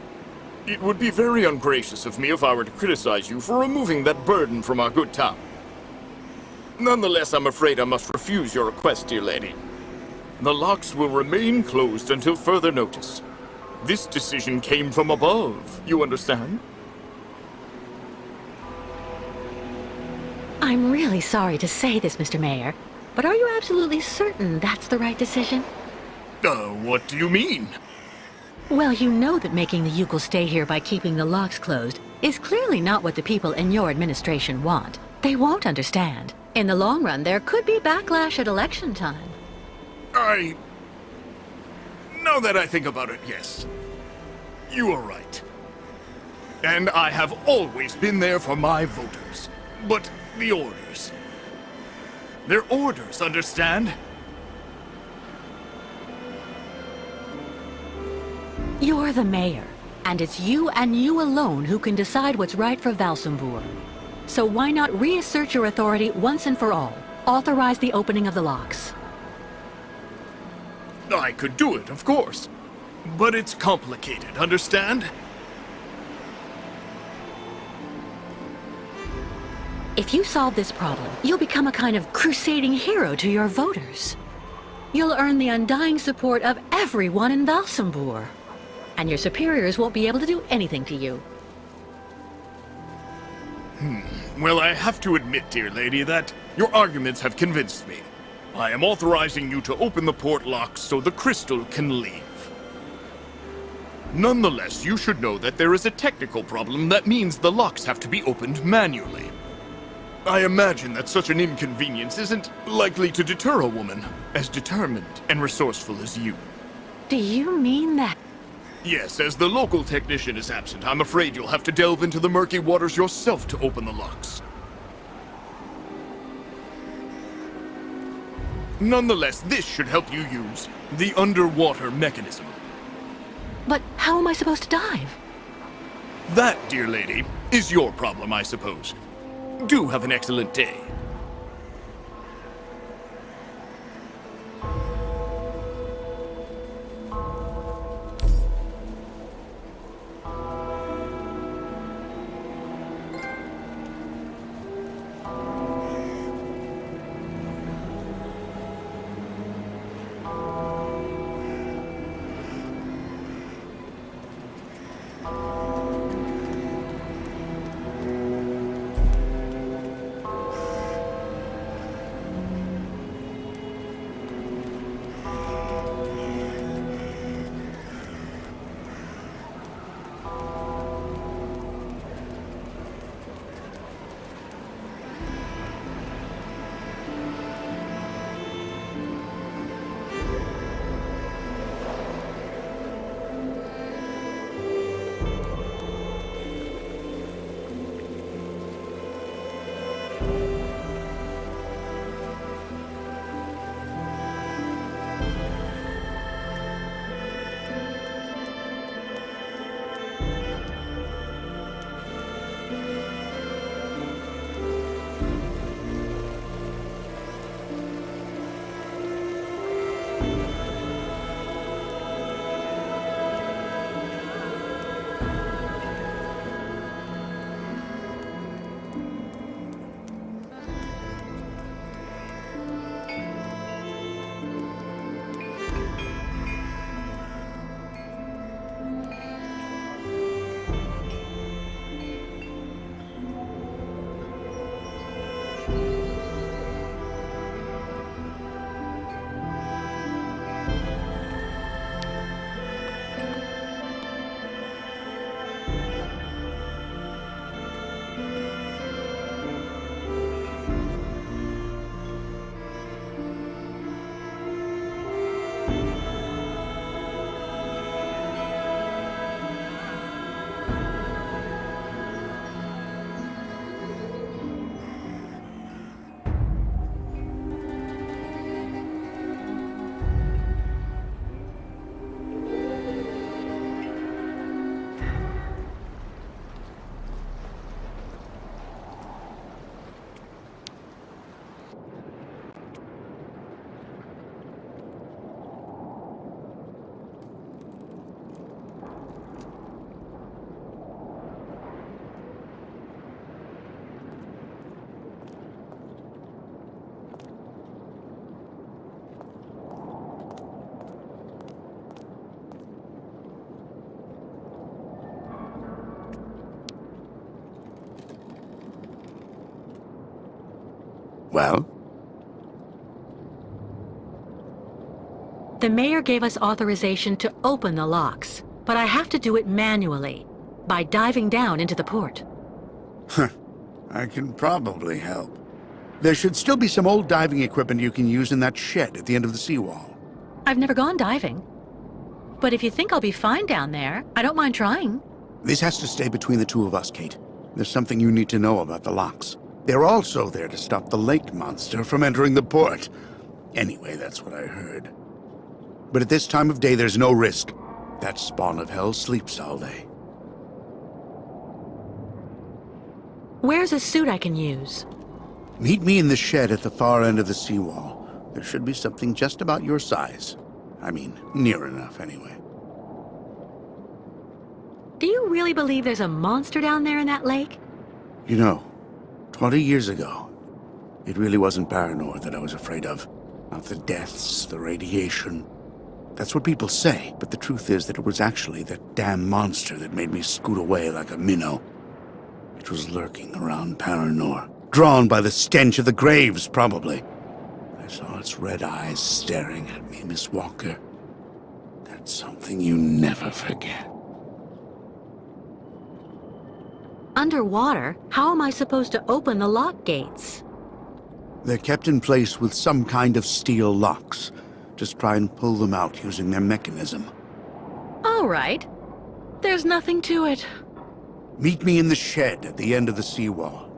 it would be very ungracious of me if I were to criticize you for removing that burden from our good town. Nonetheless, I'm afraid I must refuse your request, dear lady. The locks will remain closed until further notice. This decision came from above, you understand? I'm really sorry to say this, Mr. Mayor, but are you absolutely certain that's the right decision? What do you mean? Well, you know that making the Yukon stay here by keeping the locks closed is clearly not what the people in your administration want. They won't understand. In the long run, there could be backlash at election time. Now that I think about it, yes. You are right. And I have always been there for my voters. But the orders... They're orders, understand? You're the mayor, and it's you and you alone who can decide what's right for Valsambur. So why not reassert your authority once and for all? Authorize the opening of the locks. I could do it, of course. But it's complicated, understand? If you solve this problem, you'll become a kind of crusading hero to your voters. You'll earn the undying support of everyone in Valsambur. And your superiors won't be able to do anything to you. Well, I have to admit, dear lady, that your arguments have convinced me. I am authorizing you to open the port locks so the crystal can leave. Nonetheless, you should know that there is a technical problem that means the locks have to be opened manually. I imagine that such an inconvenience isn't likely to deter a woman as determined and resourceful as you. Do you mean that? Yes, as the local technician is absent, I'm afraid you'll have to delve into the murky waters yourself to open the locks. Nonetheless, this should help you use the underwater mechanism. But how am I supposed to dive? That, dear lady, is your problem, I suppose. Do have an excellent day. Well? The mayor gave us authorization to open the locks, but I have to do it manually, by diving down into the port. I can probably help. There should still be some old diving equipment you can use in that shed at the end of the seawall. I've never gone diving. But if you think I'll be fine down there, I don't mind trying. This has to stay between the two of us, Kate. There's something you need to know about the locks. They're also there to stop the lake monster from entering the port. Anyway, that's what I heard. But at this time of day, there's no risk. That spawn of hell sleeps all day. Where's a suit I can use? Meet me in the shed at the far end of the seawall. There should be something just about your size. I mean, near enough, anyway. Do you really believe there's a monster down there in that lake? You know, 20 years ago, it really wasn't Paranor that I was afraid of. Not the deaths, the radiation. That's what people say, but the truth is that it was actually that damn monster that made me scoot away like a minnow. It was lurking around Paranor, drawn by the stench of the graves, probably. I saw its red eyes staring at me, Miss Walker. That's something you never forget. Underwater? How am I supposed to open the lock gates? They're kept in place with some kind of steel locks. Just try and pull them out using their mechanism. All right. There's nothing to it. Meet me in the shed at the end of the seawall.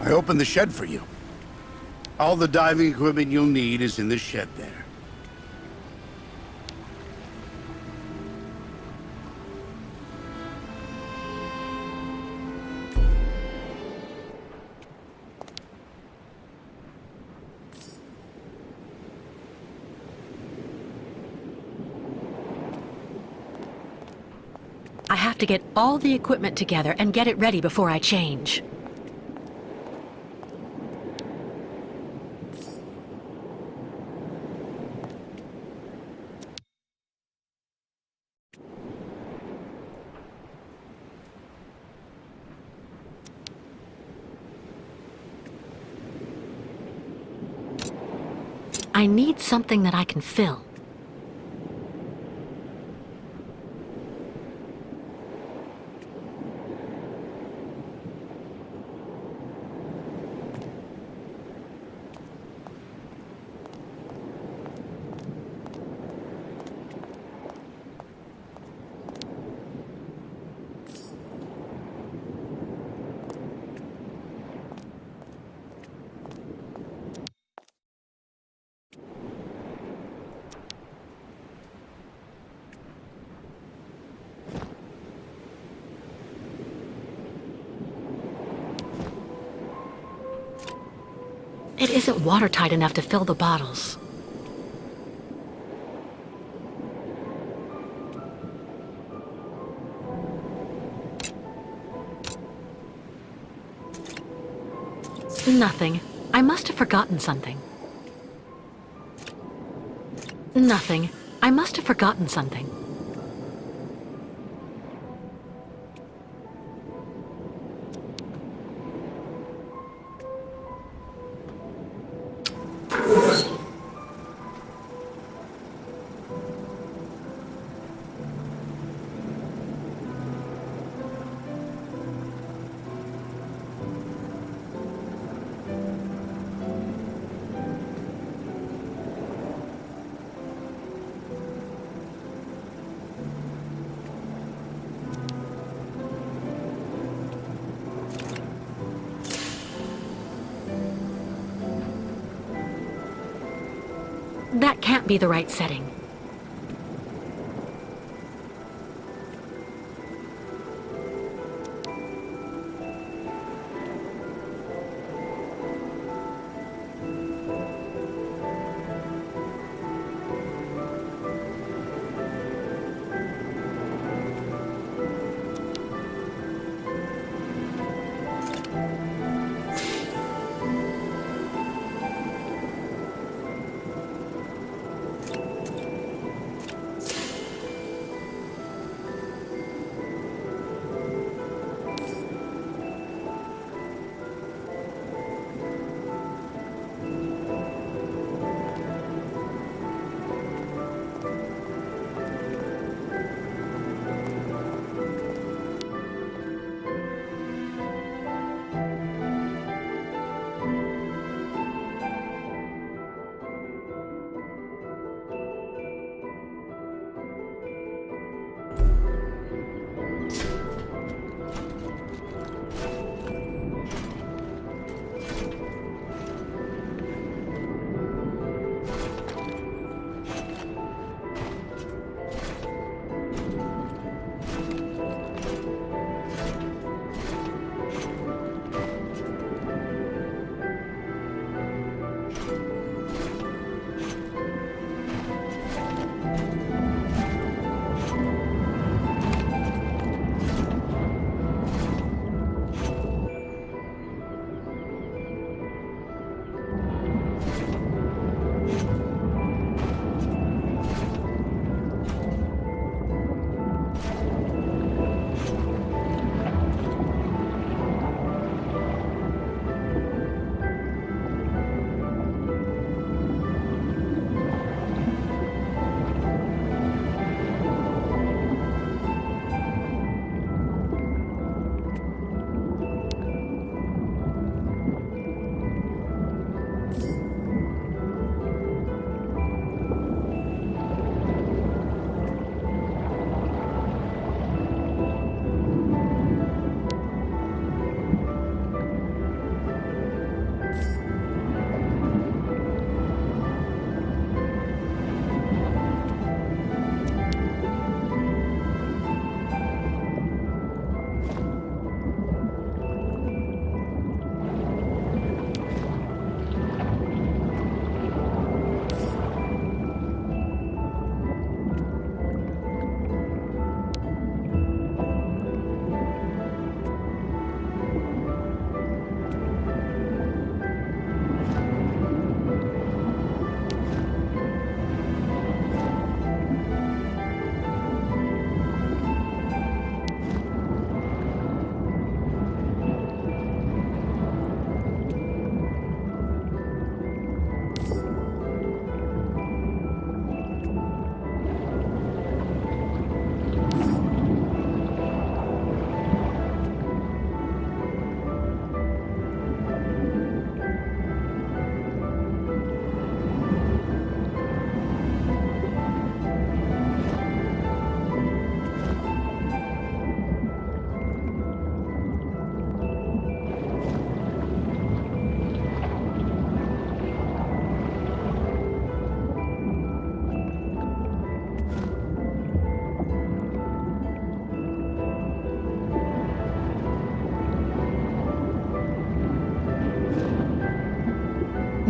I opened the shed for you. All the diving equipment you'll need is in the shed there. I have to get all the equipment together and get it ready before I change. I need something that I can fill. isn't watertight enough to fill the bottles. Nothing. I must have forgotten something. Nothing. I must have forgotten something. That can't be the right setting.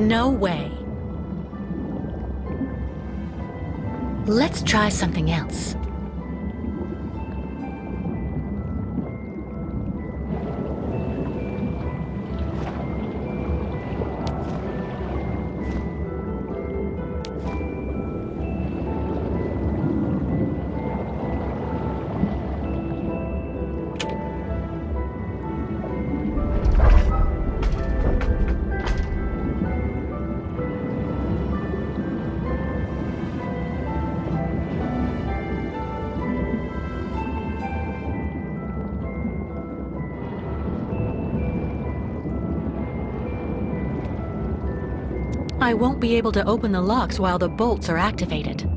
No way. Let's try something else. I won't be able to open the locks while the bolts are activated.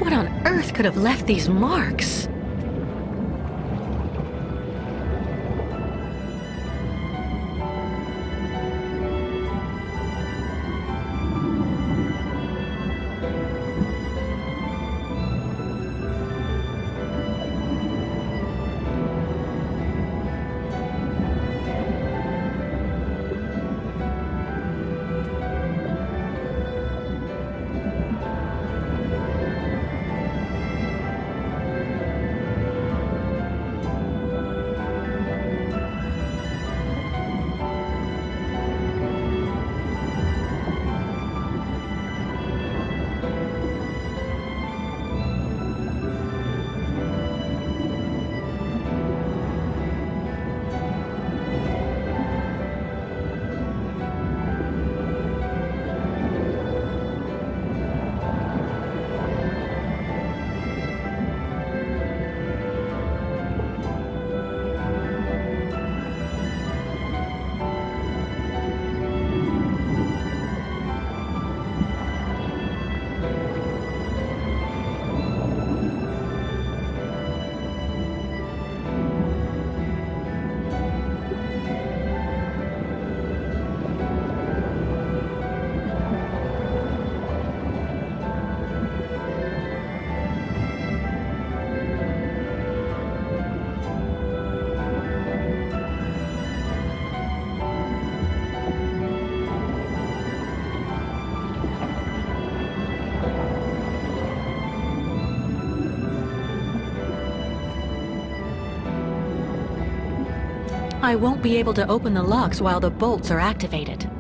What on earth could have left these marks? I won't be able to open the locks while the bolts are activated.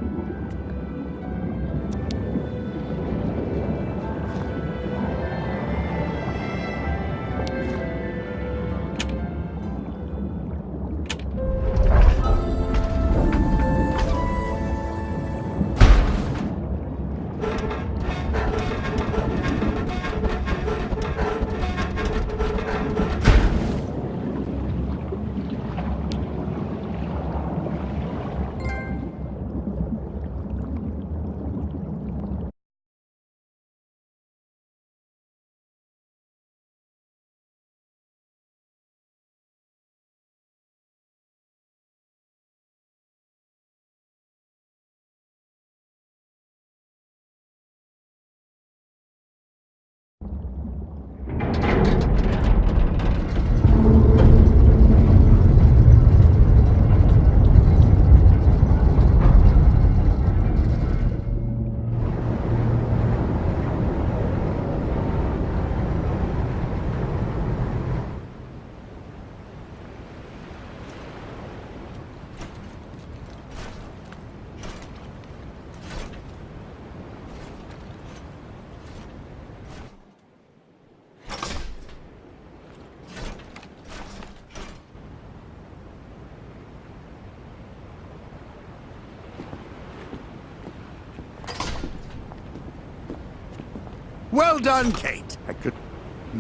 Well done, Kate. I couldn't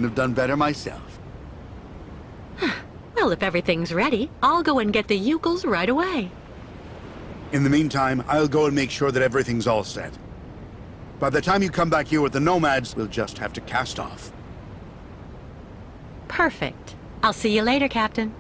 have done better myself. Well, if everything's ready, I'll go and get the Yukels right away. In the meantime, I'll go and make sure that everything's all set. By the time you come back here with the nomads, we'll just have to cast off. Perfect. I'll see you later, Captain.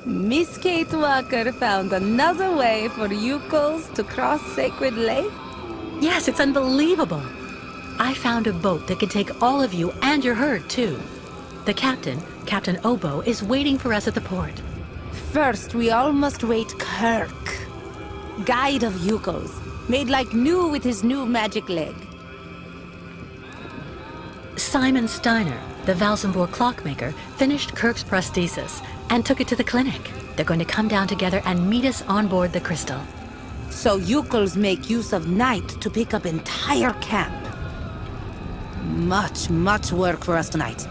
Miss Kate Walker found another way for Yukos to cross Sacred Lake? Yes, it's unbelievable. I found a boat that can take all of you and your herd, too. The captain, Captain Obo, is waiting for us at the port. First, we all must wait Kirk, guide of Yukos, made like new with his new magic leg. Simon Steiner, the Valsenburg clockmaker, finished Kirk's prosthesis and took it to the clinic. They're going to come down together and meet us on board the Crystal. So Yukos make use of night to pick up entire camp. Much, much work for us tonight.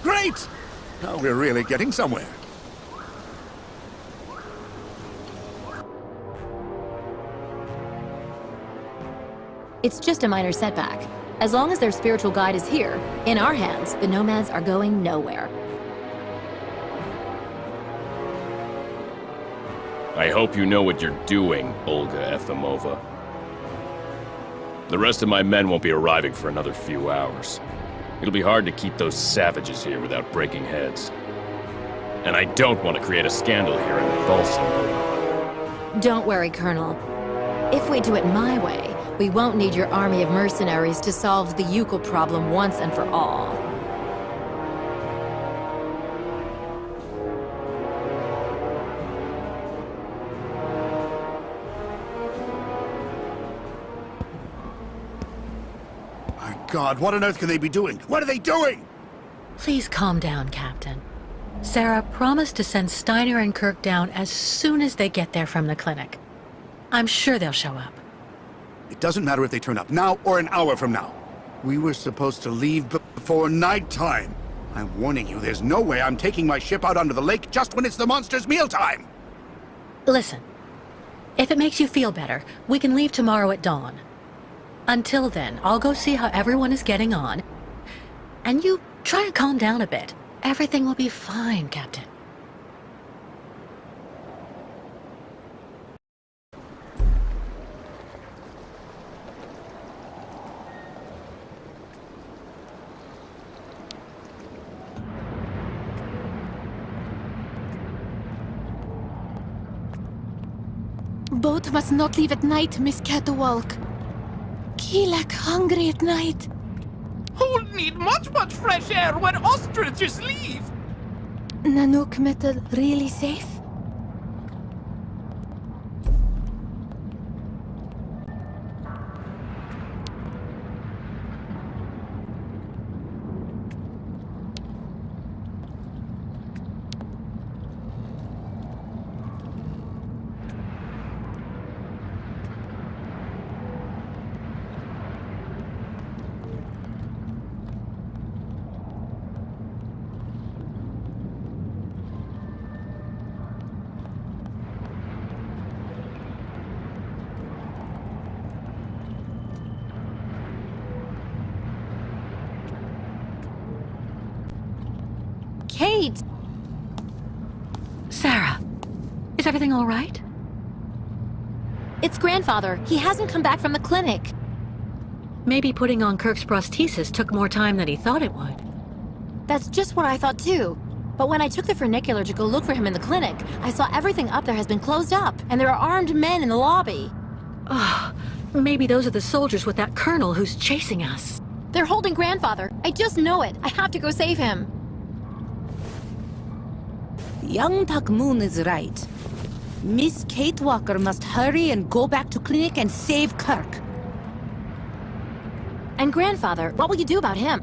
Great! Now we're really getting somewhere. It's just a minor setback. As long as their spiritual guide is here, in our hands, the nomads are going nowhere. I hope you know what you're doing, Olga Efimova. The rest of my men won't be arriving for another few hours. It'll be hard to keep those savages here without breaking heads. And I don't want to create a scandal here in Valsenburg. Don't worry, Colonel. If we do it my way, we won't need your army of mercenaries to solve the Yukel problem once and for all. God, what on earth can they be doing? What are they doing? Please calm down, Captain. Sarah promised to send Steiner and Kirk down as soon as they get there from the clinic. I'm sure they'll show up. It doesn't matter if they turn up now or an hour from now. We were supposed to leave before nighttime. I'm warning you, there's no way I'm taking my ship out onto the lake just when it's the monster's mealtime. Listen, if it makes you feel better, we can leave tomorrow at dawn. Until then, I'll go see how everyone is getting on. And you try and calm down a bit. Everything will be fine, Captain. Boat must not leave at night, Miss Catawalk. Keelak hungry at night. Who'll need much fresh air when ostriches leave? Nanook metal really safe? Kate! Sarah, is everything all right? It's grandfather. He hasn't come back from the clinic. Maybe putting on Kirk's prosthesis took more time than he thought it would. That's just what I thought too. But when I took the funicular to go look for him in the clinic, I saw everything up there has been closed up, and there are armed men in the lobby. Oh, maybe those are the soldiers with that colonel who's chasing us. They're holding grandfather. I just know it. I have to go save him. Young Tak Moon is right. Miss Kate Walker must hurry and go back to clinic and save Kirk. And grandfather, what will you do about him?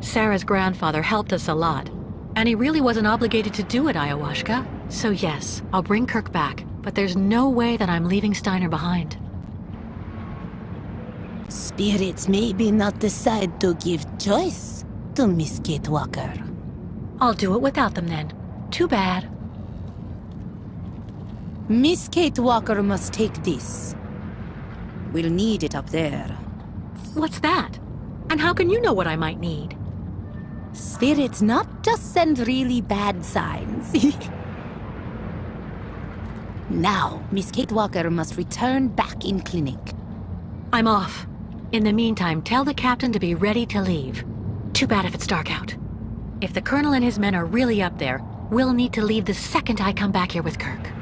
Sarah's grandfather helped us a lot, and he really wasn't obligated to do it, Ayahuasca. So yes, I'll bring Kirk back, but there's no way that I'm leaving Steiner behind. Spirits maybe not decide to give choice to Miss Kate Walker. I'll do it without them then. Too bad. Miss Kate Walker must take this. We'll need it up there. What's that? And how can you know what I might need? Spirits not just send really bad signs. Now, Miss Kate Walker must return back in clinic. I'm off. In the meantime, tell the captain to be ready to leave. Too bad if it's dark out. If the colonel and his men are really up there, we'll need to leave the second I come back here with Kirk.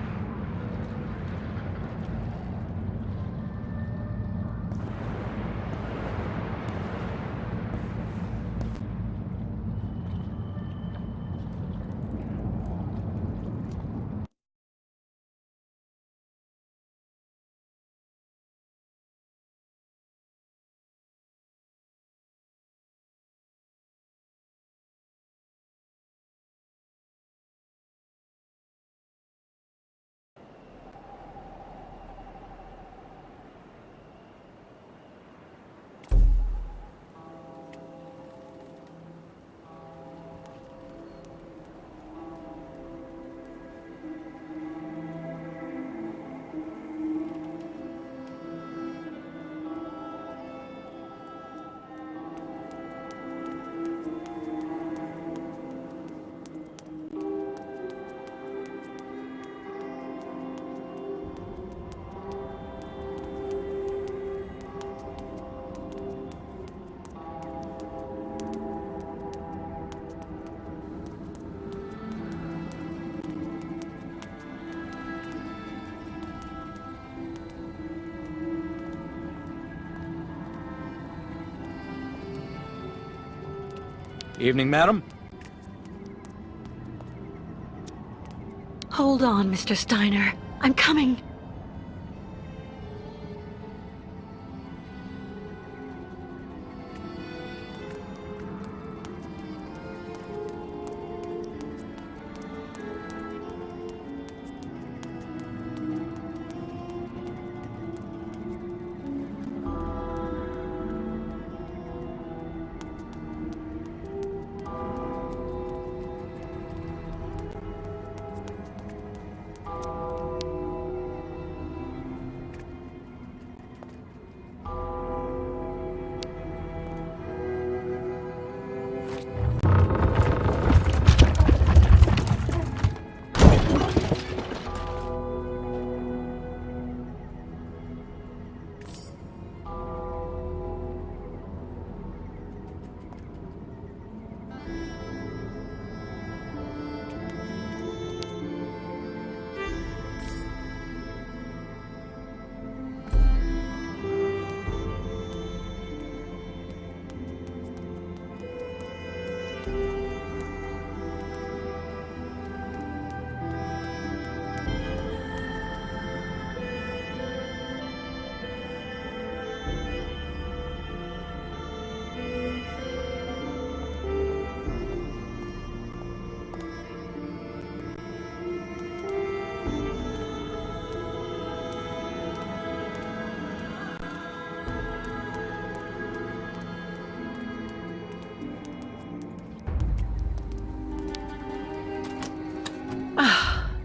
Evening, madam. Hold on, Mr. Steiner. I'm coming.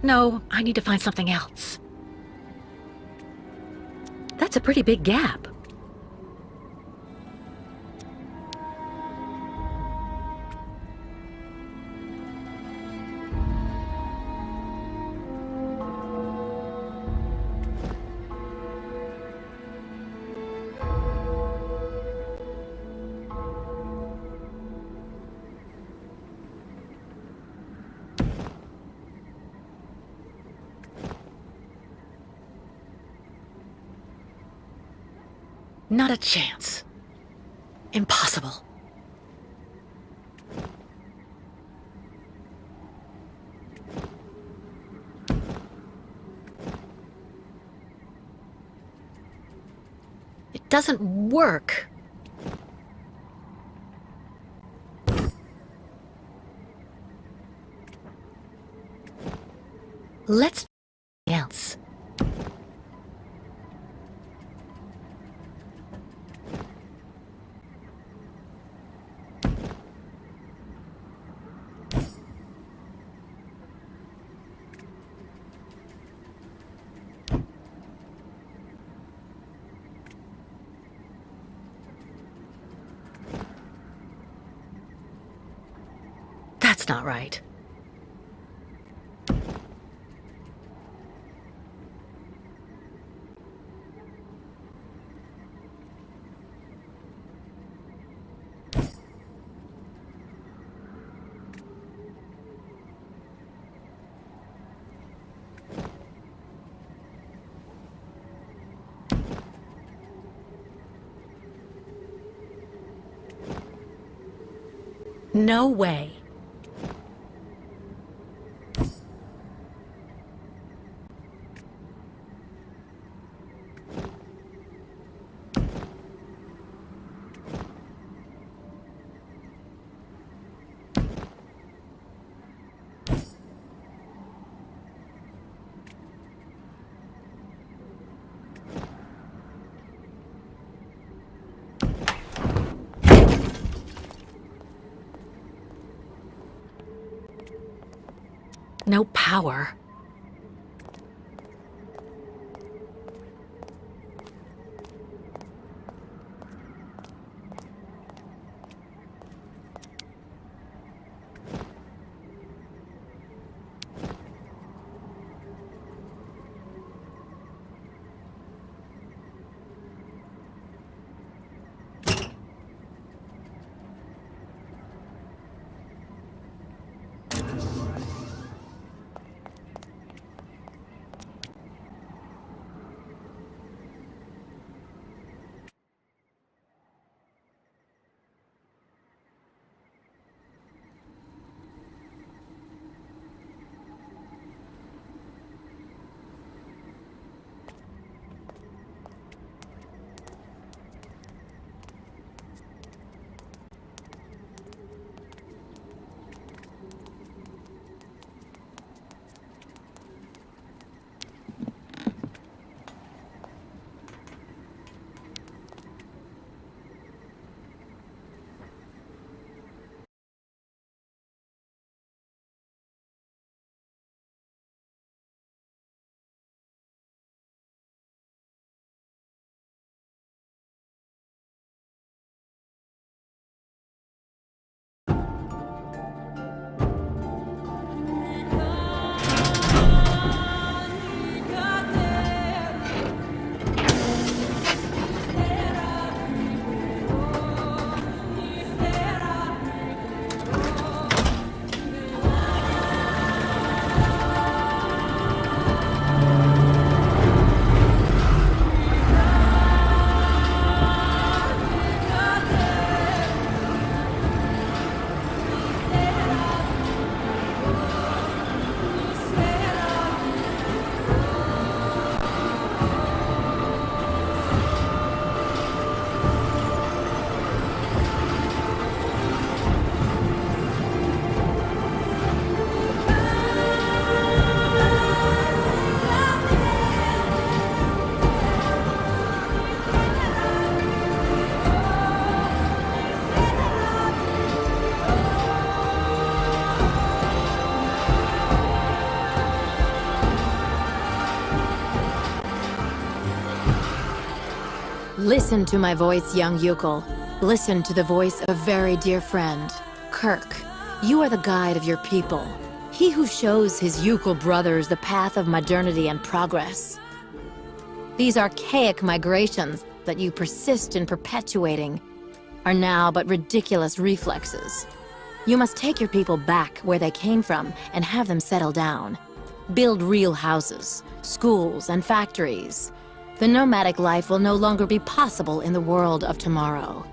No, I need to find something else. That's a pretty big gap. Not a chance. Impossible. It doesn't work. Let's try something else. That's not right. No way. No power. Listen to my voice, young Yukol. Listen to the voice of a very dear friend. Kirk, you are the guide of your people. He who shows his Yukol brothers the path of modernity and progress. These archaic migrations that you persist in perpetuating are now but ridiculous reflexes. You must take your people back where they came from and have them settle down. Build real houses, schools, and factories. The nomadic life will no longer be possible in the world of tomorrow.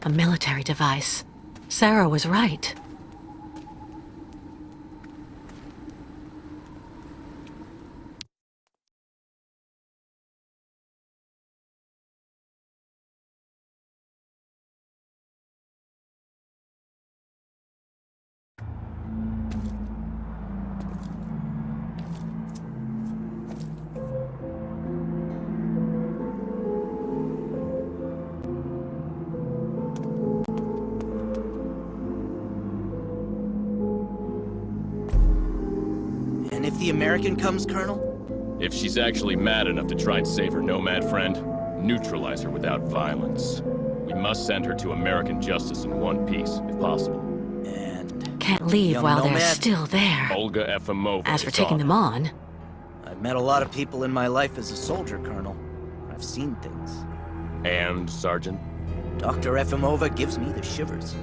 A military device. Sarah was right. And if the American comes, Colonel? If she's actually mad enough to try and save her nomad friend, neutralize her without violence. We must send her to American justice in one piece, if possible. And... Can't leave young while they're nomad? still there. Olga Efimova. As for is taking off. them on, I've met a lot of people in my life as a soldier, Colonel. I've seen things. And, Sergeant? Dr. Efimova gives me the shivers.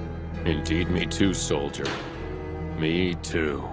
Indeed, me too, soldier. Me too.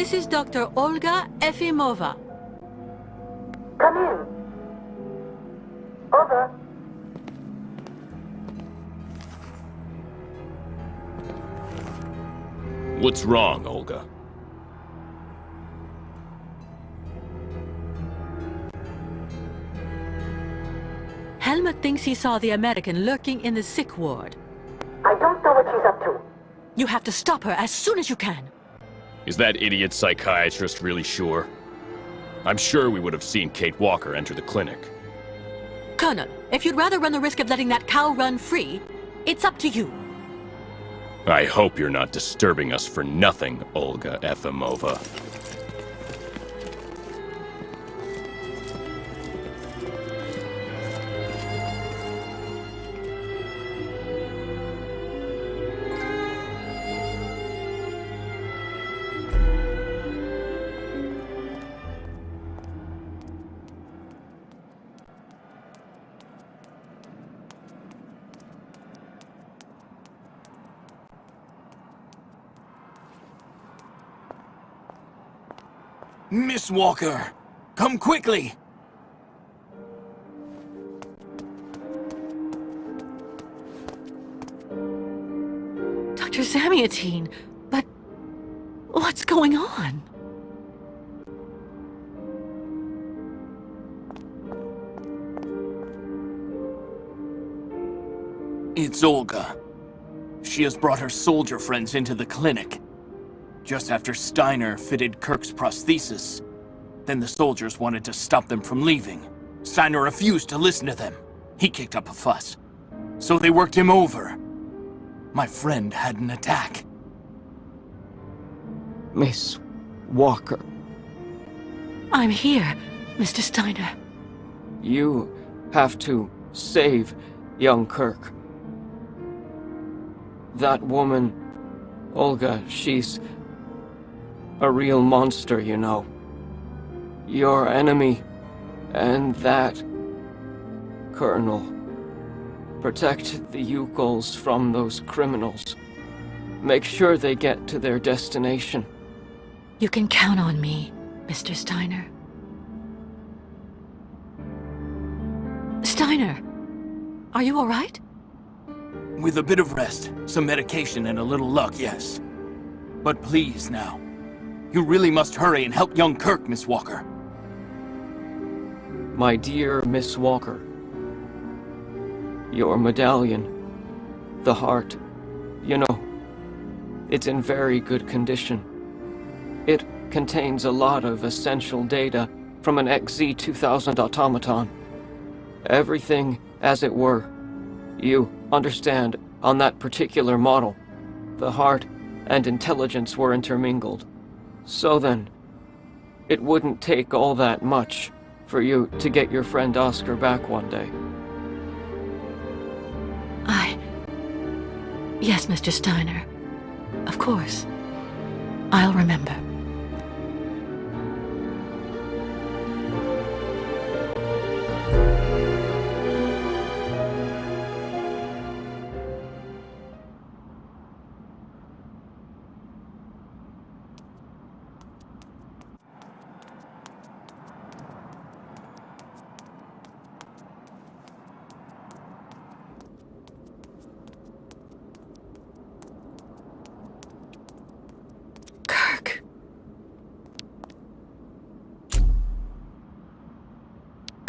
this is Dr. Olga Efimova. Come in. Over. What's wrong, Olga? Helmut thinks he saw the American lurking in the sick ward. I don't know what she's up to. You have to stop her as soon as you can. Is that idiot psychiatrist really sure? I'm sure we would have seen Kate Walker enter the clinic. Colonel, if you'd rather run the risk of letting that cow run free, it's up to you. I hope you're not disturbing us for nothing, Olga Efimova. Miss Walker, come quickly! Dr. Zamiatine, but what's going on? It's Olga. She has brought her soldier friends into the clinic. Just after Steiner fitted Kirk's prosthesis, then the soldiers wanted to stop them from leaving. Steiner refused to listen to them. He kicked up a fuss. So they worked him over. My friend had an attack. Miss Walker. I'm here, Mr. Steiner. You have to save young Kirk. That woman, Olga, she's a real monster, you know. Your enemy, and that Colonel. Protect the Yukols from those criminals. Make sure they get to their destination. You can count on me, Mr. Steiner. Steiner, are you all right? With a bit of rest, some medication, and a little luck, yes. But please, now. You really must hurry and help young Kirk, Miss Walker. My dear Miss Walker, your medallion, the heart, you know, it's in very good condition. It contains a lot of essential data from an XZ-2000 automaton. Everything as it were. You understand, on that particular model, the heart and intelligence were intermingled. So then, it wouldn't take all that much for you to get your friend Oscar back one day. Yes, Mr. Steiner. Of course. I'll remember.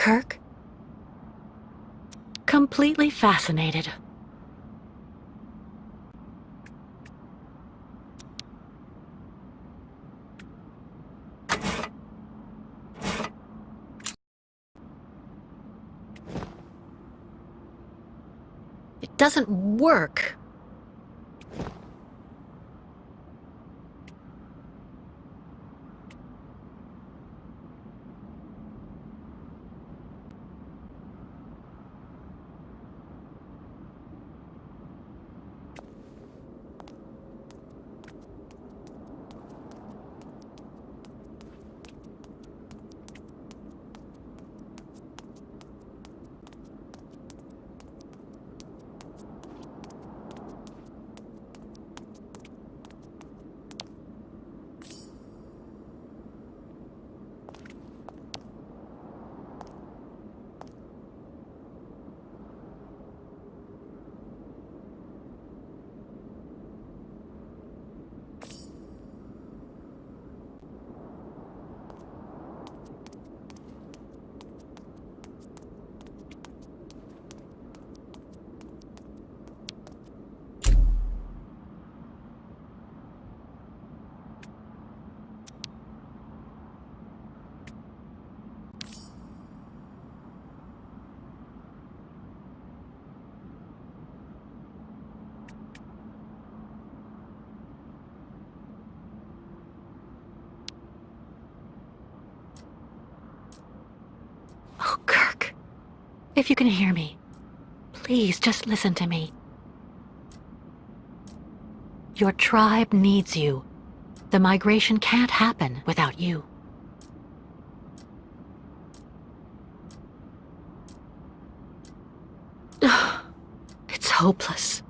Kirk? Completely fascinated. It doesn't work. Oh, Kirk. If you can hear me, please just listen to me. Your tribe needs you. The migration can't happen without you. It's hopeless.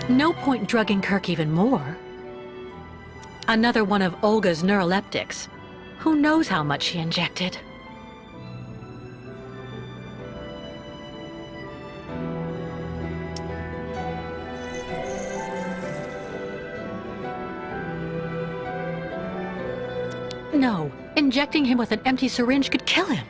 No point drugging Kirk even more. Another one of Olga's neuroleptics. Who knows how much she injected? No, injecting him with an empty syringe could kill him.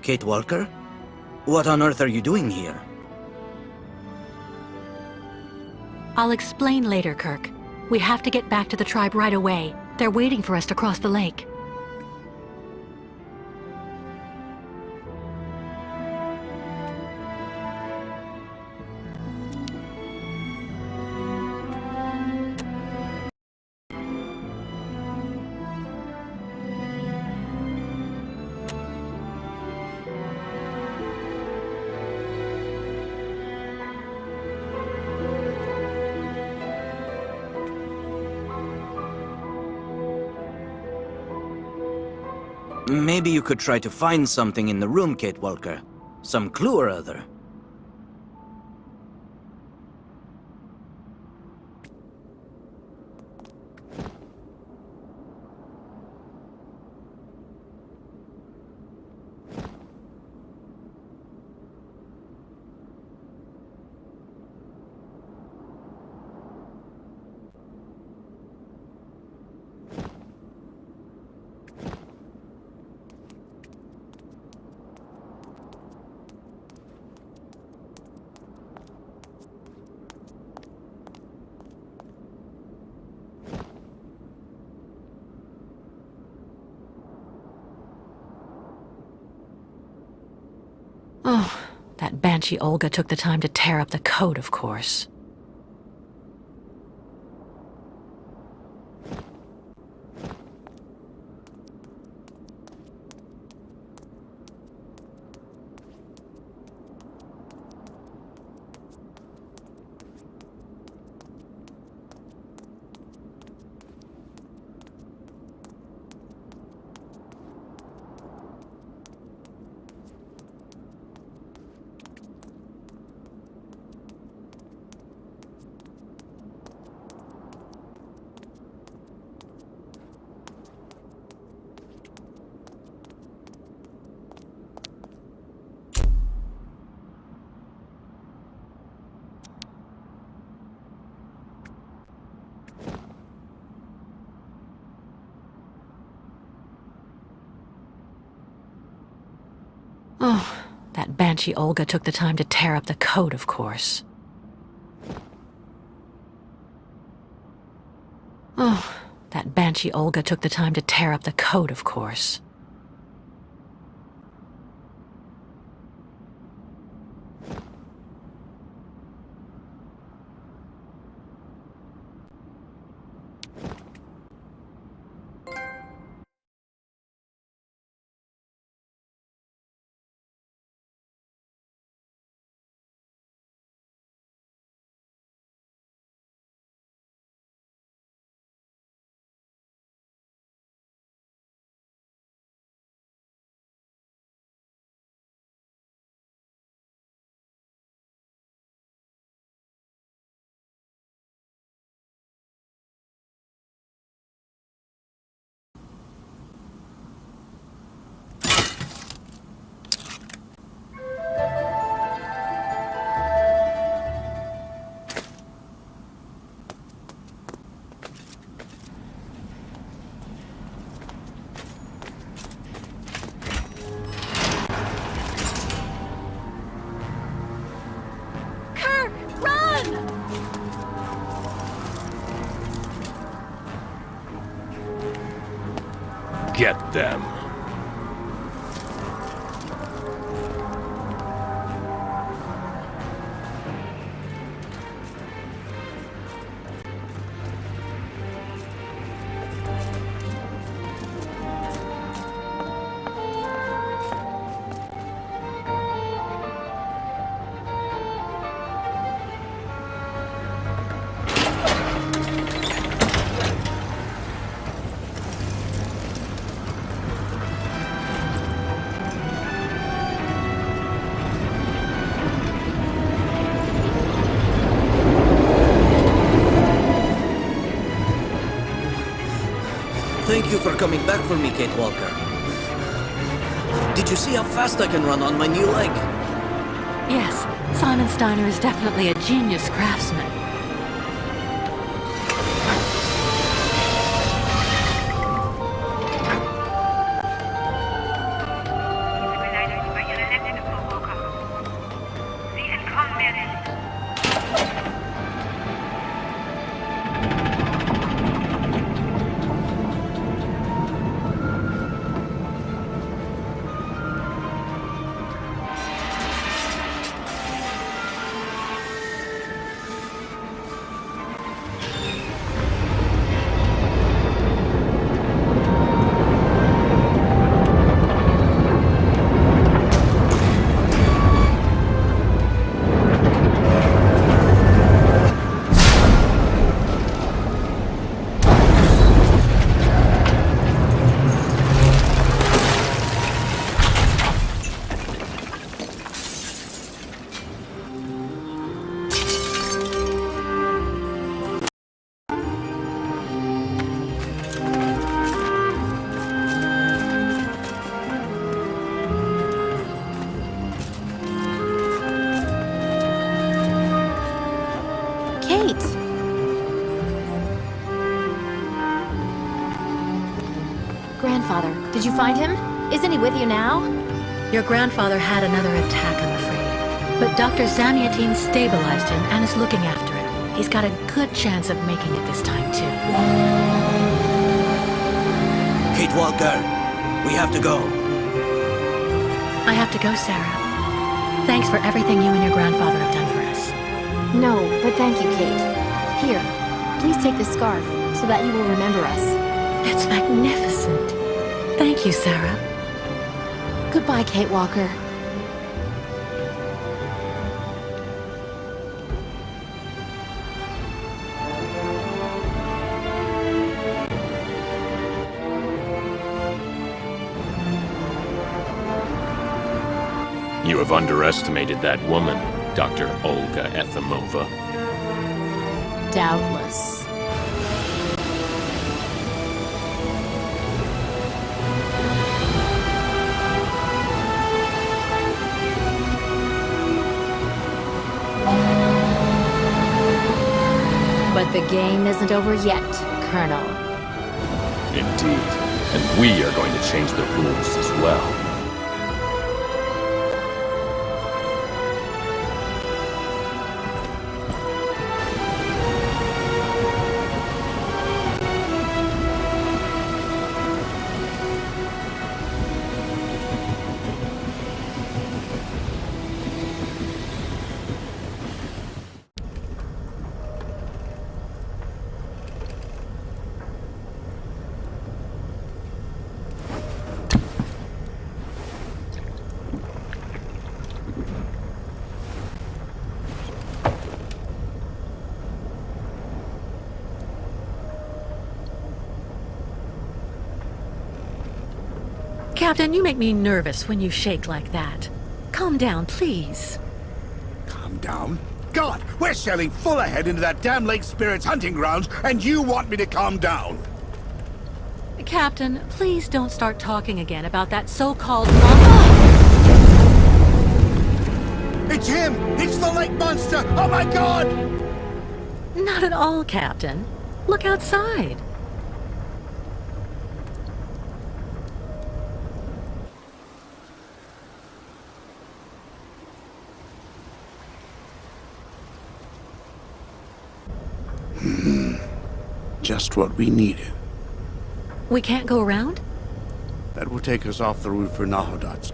Kate Walker? What on earth are you doing here? I'll explain later, Kirk. We have to get back to the tribe right away. They're waiting for us to cross the lake. Maybe you could try to find something in the room, Kate Walker. Some clue or other. Oh, that banshee Olga took the time to tear up the code, of course. Oh, that banshee Olga took the time to tear up the code, of course. Oh, that banshee Olga took the time to tear up the code, of course. Get them. you for coming back for me, Kate Walker. Did you see how fast I can run on my new leg? Yes, Simon Steiner is definitely a genius craftsman. Grandfather, did you find him? Isn't he with you now? Your grandfather had another attack, I'm afraid. But Dr. Zamiatine stabilized him and is looking after him. He's got a good chance of making it this time, too. Kate Walker, we have to go. I have to go, Sarah. Thanks for everything you and your grandfather have done for us. No, but thank you, Kate. Here, please take this scarf so that you will remember us. It's magnificent. Thank you, Sarah. Goodbye, Kate Walker. You have underestimated that woman, Dr. Olga Efimova. Doubtless. But the game isn't over yet, Colonel. Indeed. And we are going to change the rules as well. Captain, you make me nervous when you shake like that. Calm down, please. Calm down? God, we're sailing full ahead into that damn Lake Spirit's hunting grounds, and you want me to calm down? Captain, please don't start talking again about that so-called It's him! It's the lake monster! Oh my God! Not at all, Captain. Look outside. Just what we needed. We can't go around? That will take us off the route for Nahodotsk.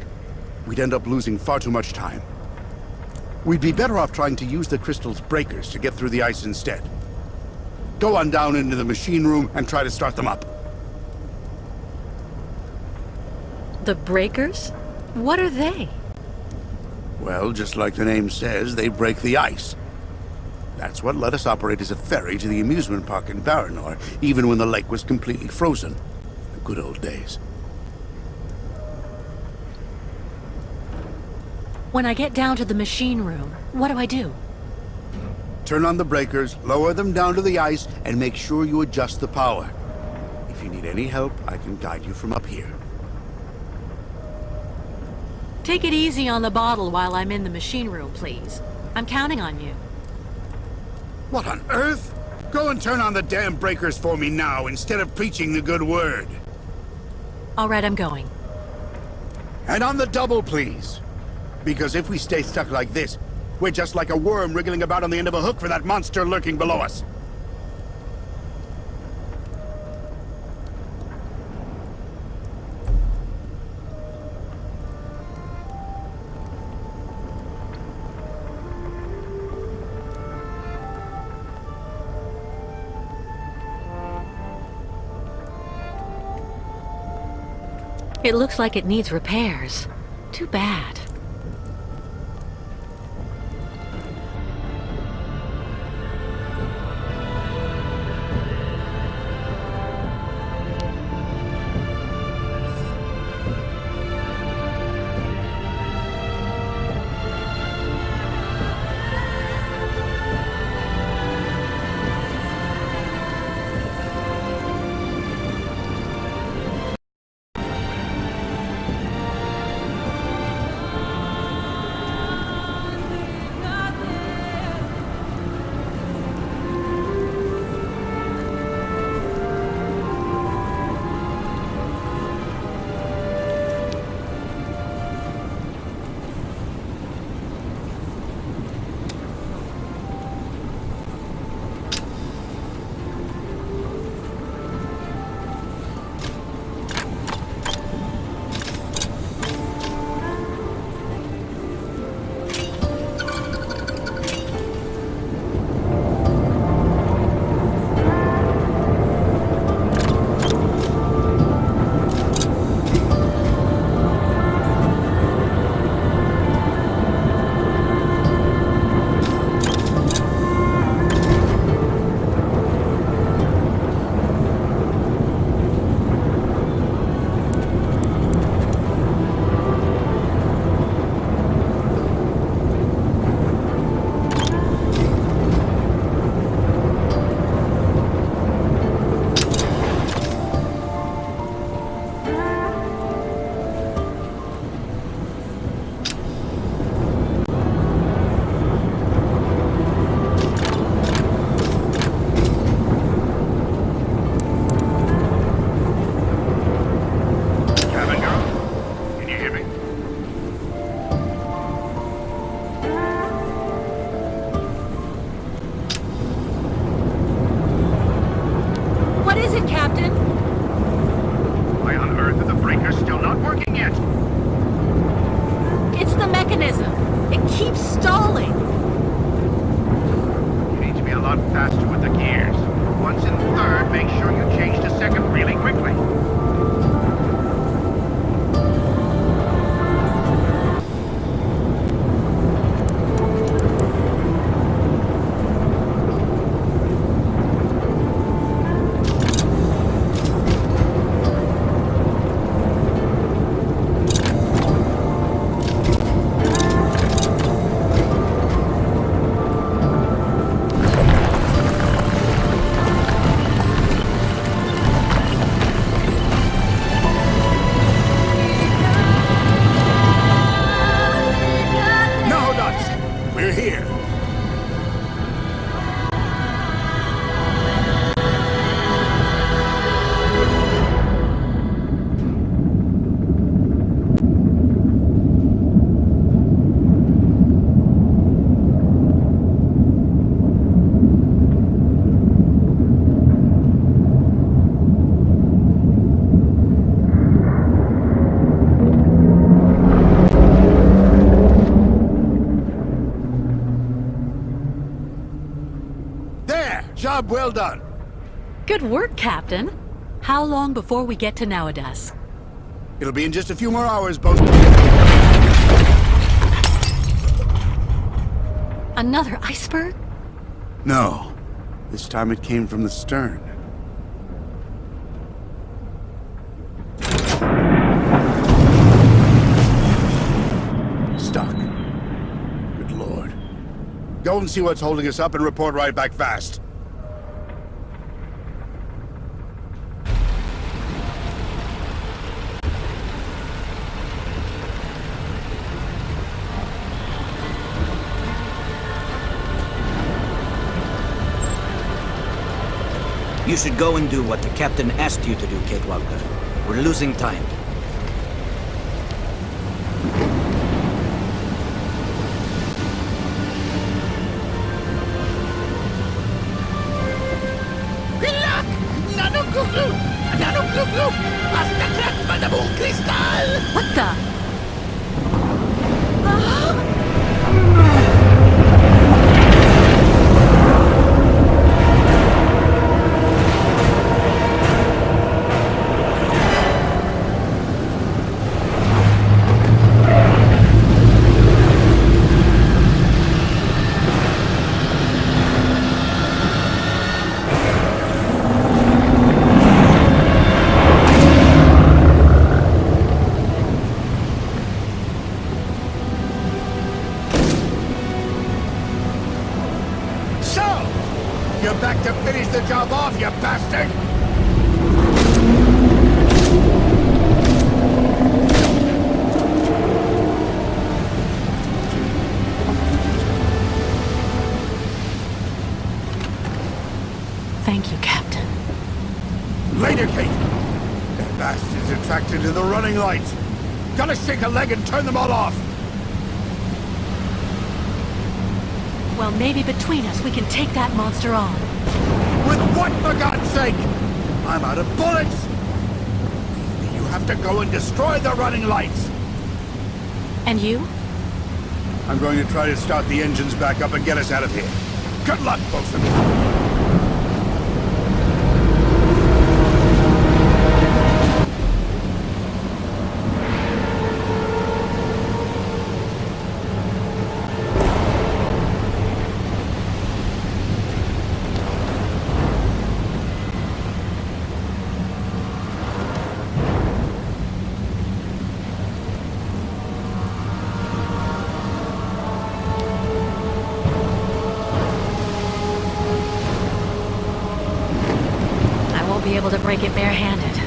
We'd end up losing far too much time. We'd be better off trying to use the crystal's breakers to get through the ice instead. Go on down into the machine room and try to start them up. The breakers? What are they? Well, just like the name says, they break the ice. That's what let us operate as a ferry to the amusement park in Baranor, even when the lake was completely frozen. In the good old days. When I get down to the machine room, what do I do? Turn on the breakers, lower them down to the ice, and make sure you adjust the power. If you need any help, I can guide you from up here. Take it easy on the bottle while I'm in the machine room, please. I'm counting on you. What on earth? Go and turn on the damn breakers for me now, instead of preaching the good word. All right, I'm going. And on the double, please. Because if we stay stuck like this, we're just like a worm wriggling about on the end of a hook for that monster lurking below us. It looks like it needs repairs. Too bad. Job well done. Good work, Captain. How long before we get to Nauadas? It'll be in just a few more hours, both. Another iceberg? No. This time it came from the stern. Stuck. Good lord. Go and see what's holding us up and report right back fast. You should go and do what the captain asked you to do, Kate Walker. We're losing time. What the? You're back to finish the job off, you bastard! Thank you, Captain. Later, Kate! That bastard's attracted to the running lights. Gotta shake a leg and turn them all off! Well, maybe between us we can take that monster on. With what, for God's sake? I'm out of bullets! You have to go and destroy the running lights! And you? I'm going to try to start the engines back up and get us out of here. Good luck, bosun! Be able to break it barehanded.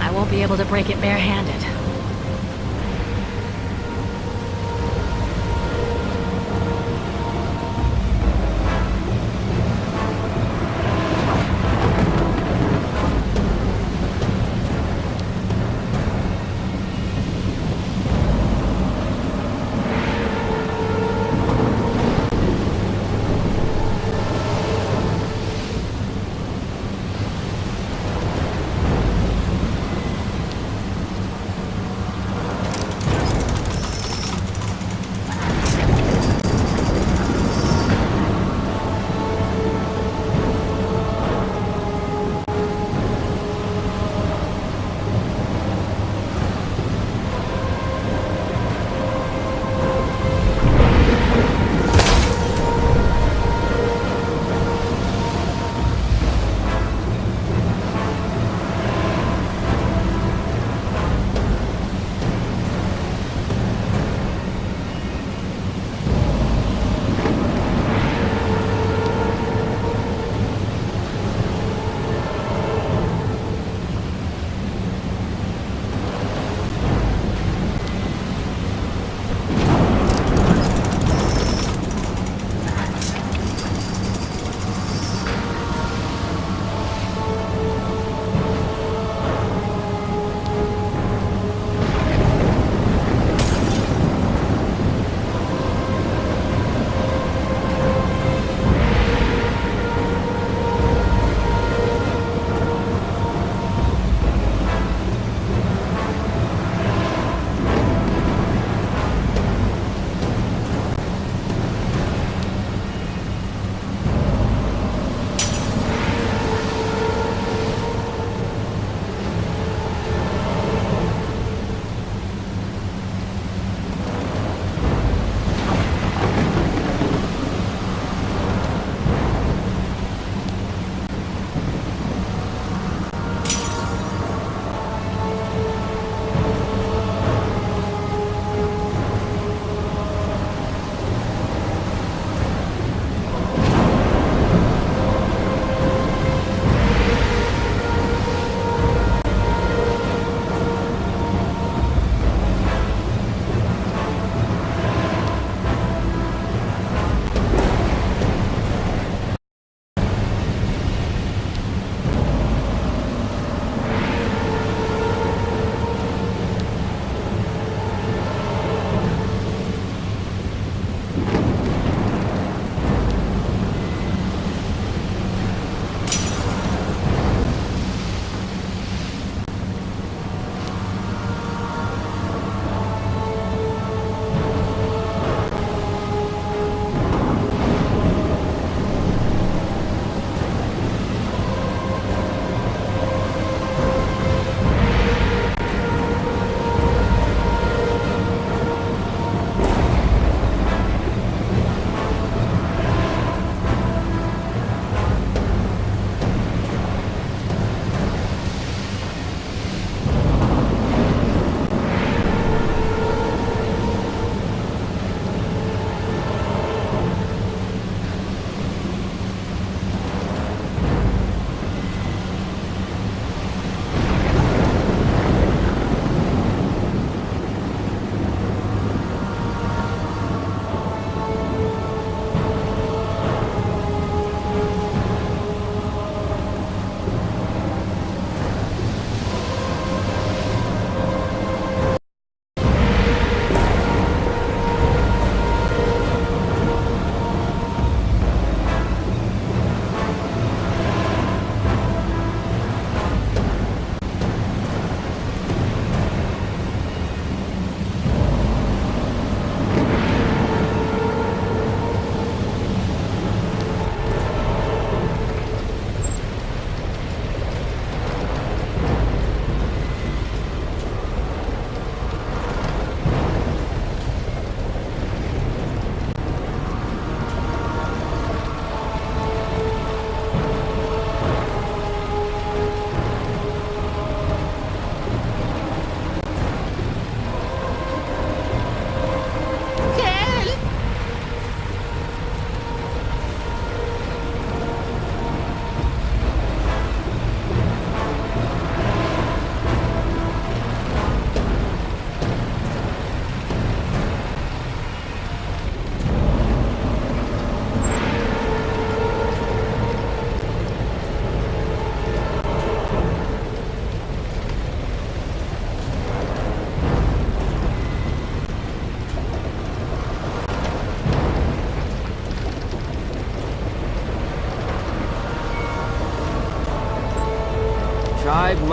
I won't be able to break it barehanded.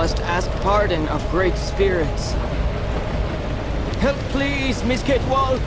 must ask pardon of great spirits. Help please, Miss Catwalk!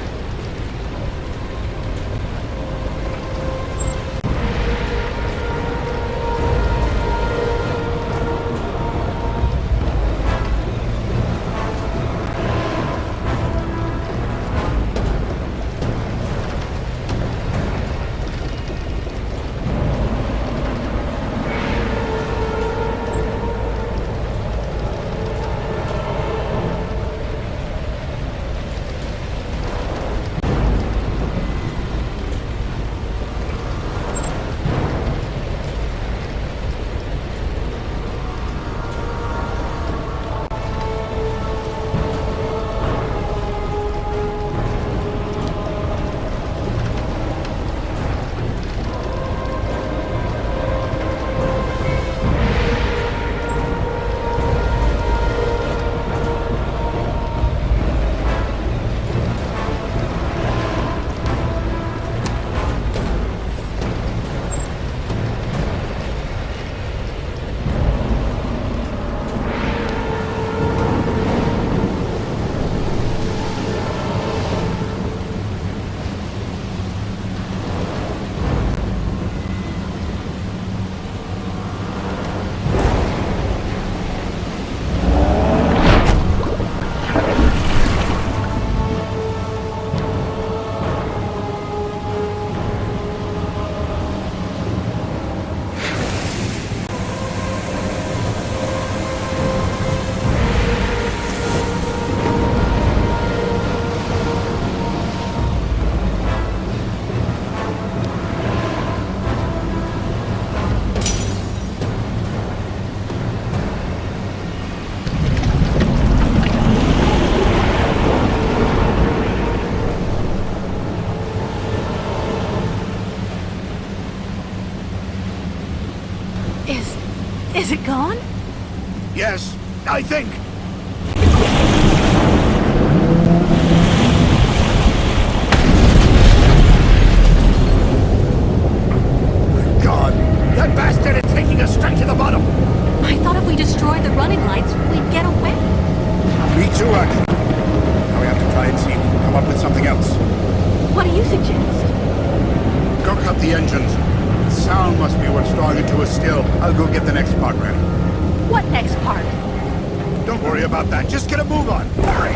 Is it gone? Yes, I think. God, that bastard is taking us straight to the bottom. I thought if we destroyed the running lights, we'd get away. Me too, actually. Now we have to try and see if we can come up with something else. What do you suggest? Go cut the engines. The sound must be what's drawing it to us still. I'll go get the next part ready. What next part? Don't worry about that. Just get a move on. Hurry!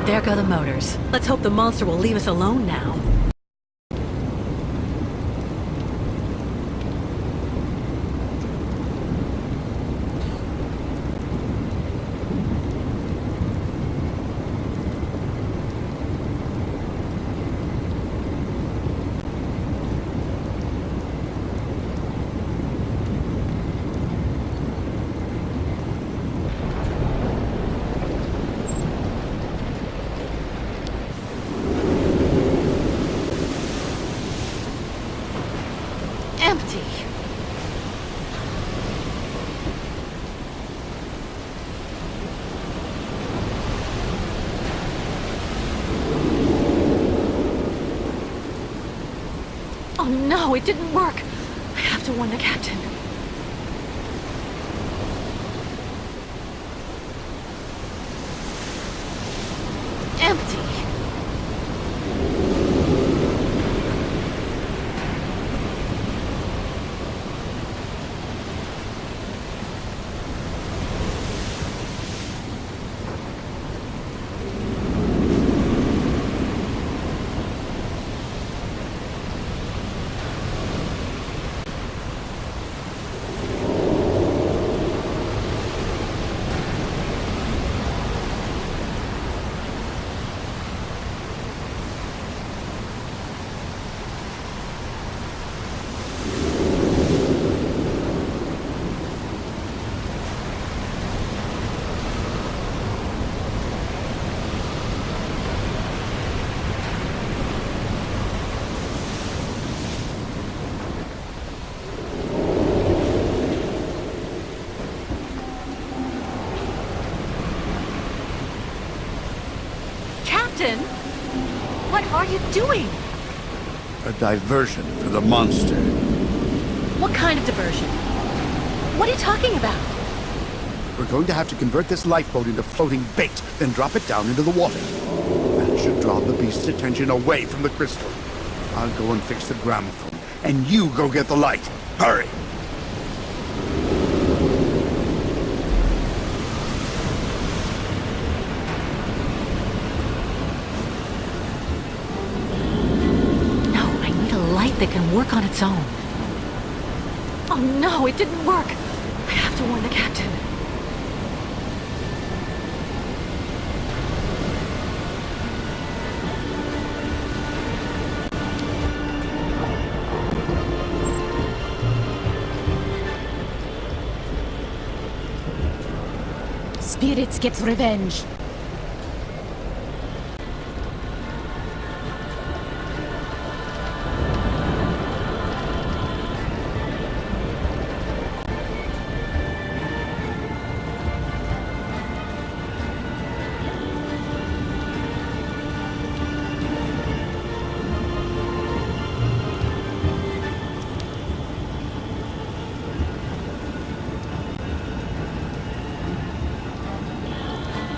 There go the motors. Let's hope the monster will leave us alone now. Empty. Oh no, it didn't work. I have to warn the captain. empty. Captain? What are you doing? A diversion for the monster. What kind of diversion? What are you talking about? We're going to have to convert this lifeboat into floating bait, then drop it down into the water. That should draw the beast's attention away from the crystal. I'll go and fix the gramophone, and you go get the light. Hurry! That can work on its own. Oh no, it didn't work. I have to warn the captain. Spirits gets revenge.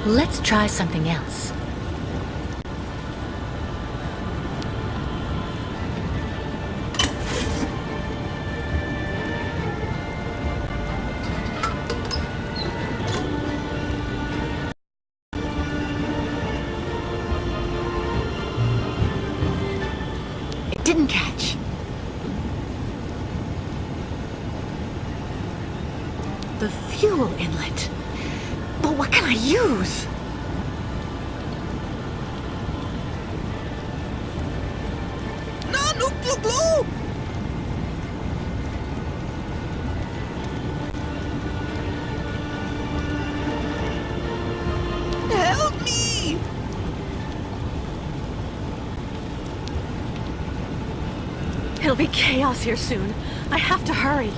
Let's try something else. It didn't catch. The fuel inlet. But what can I use? Help me! It'll be chaos here soon. I have to hurry.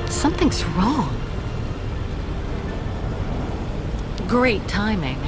Something's wrong. Great timing.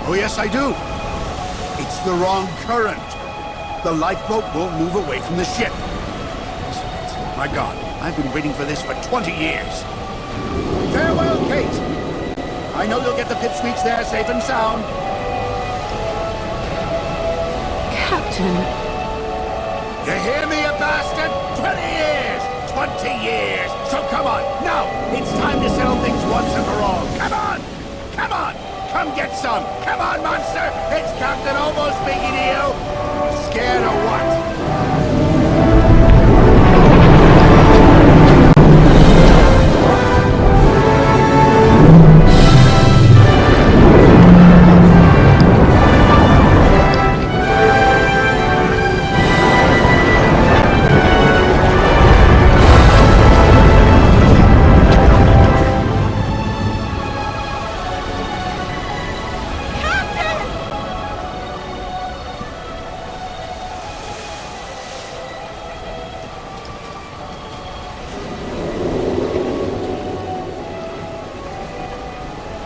Oh, yes, I do. It's the wrong current. The lifeboat won't move away from the ship. My God, I've been waiting for this for 20 years. Farewell, Kate. I know you'll get the pipsqueaks there safe and sound. Captain. You hear me, you bastard? 20 years! 20 years! So come on, now! It's time to settle things once and for all. Come on! Come on! Come get some! Come on, monster! It's Captain Obo speaking to you! Scared or what?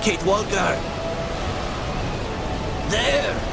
Kate Walker! There!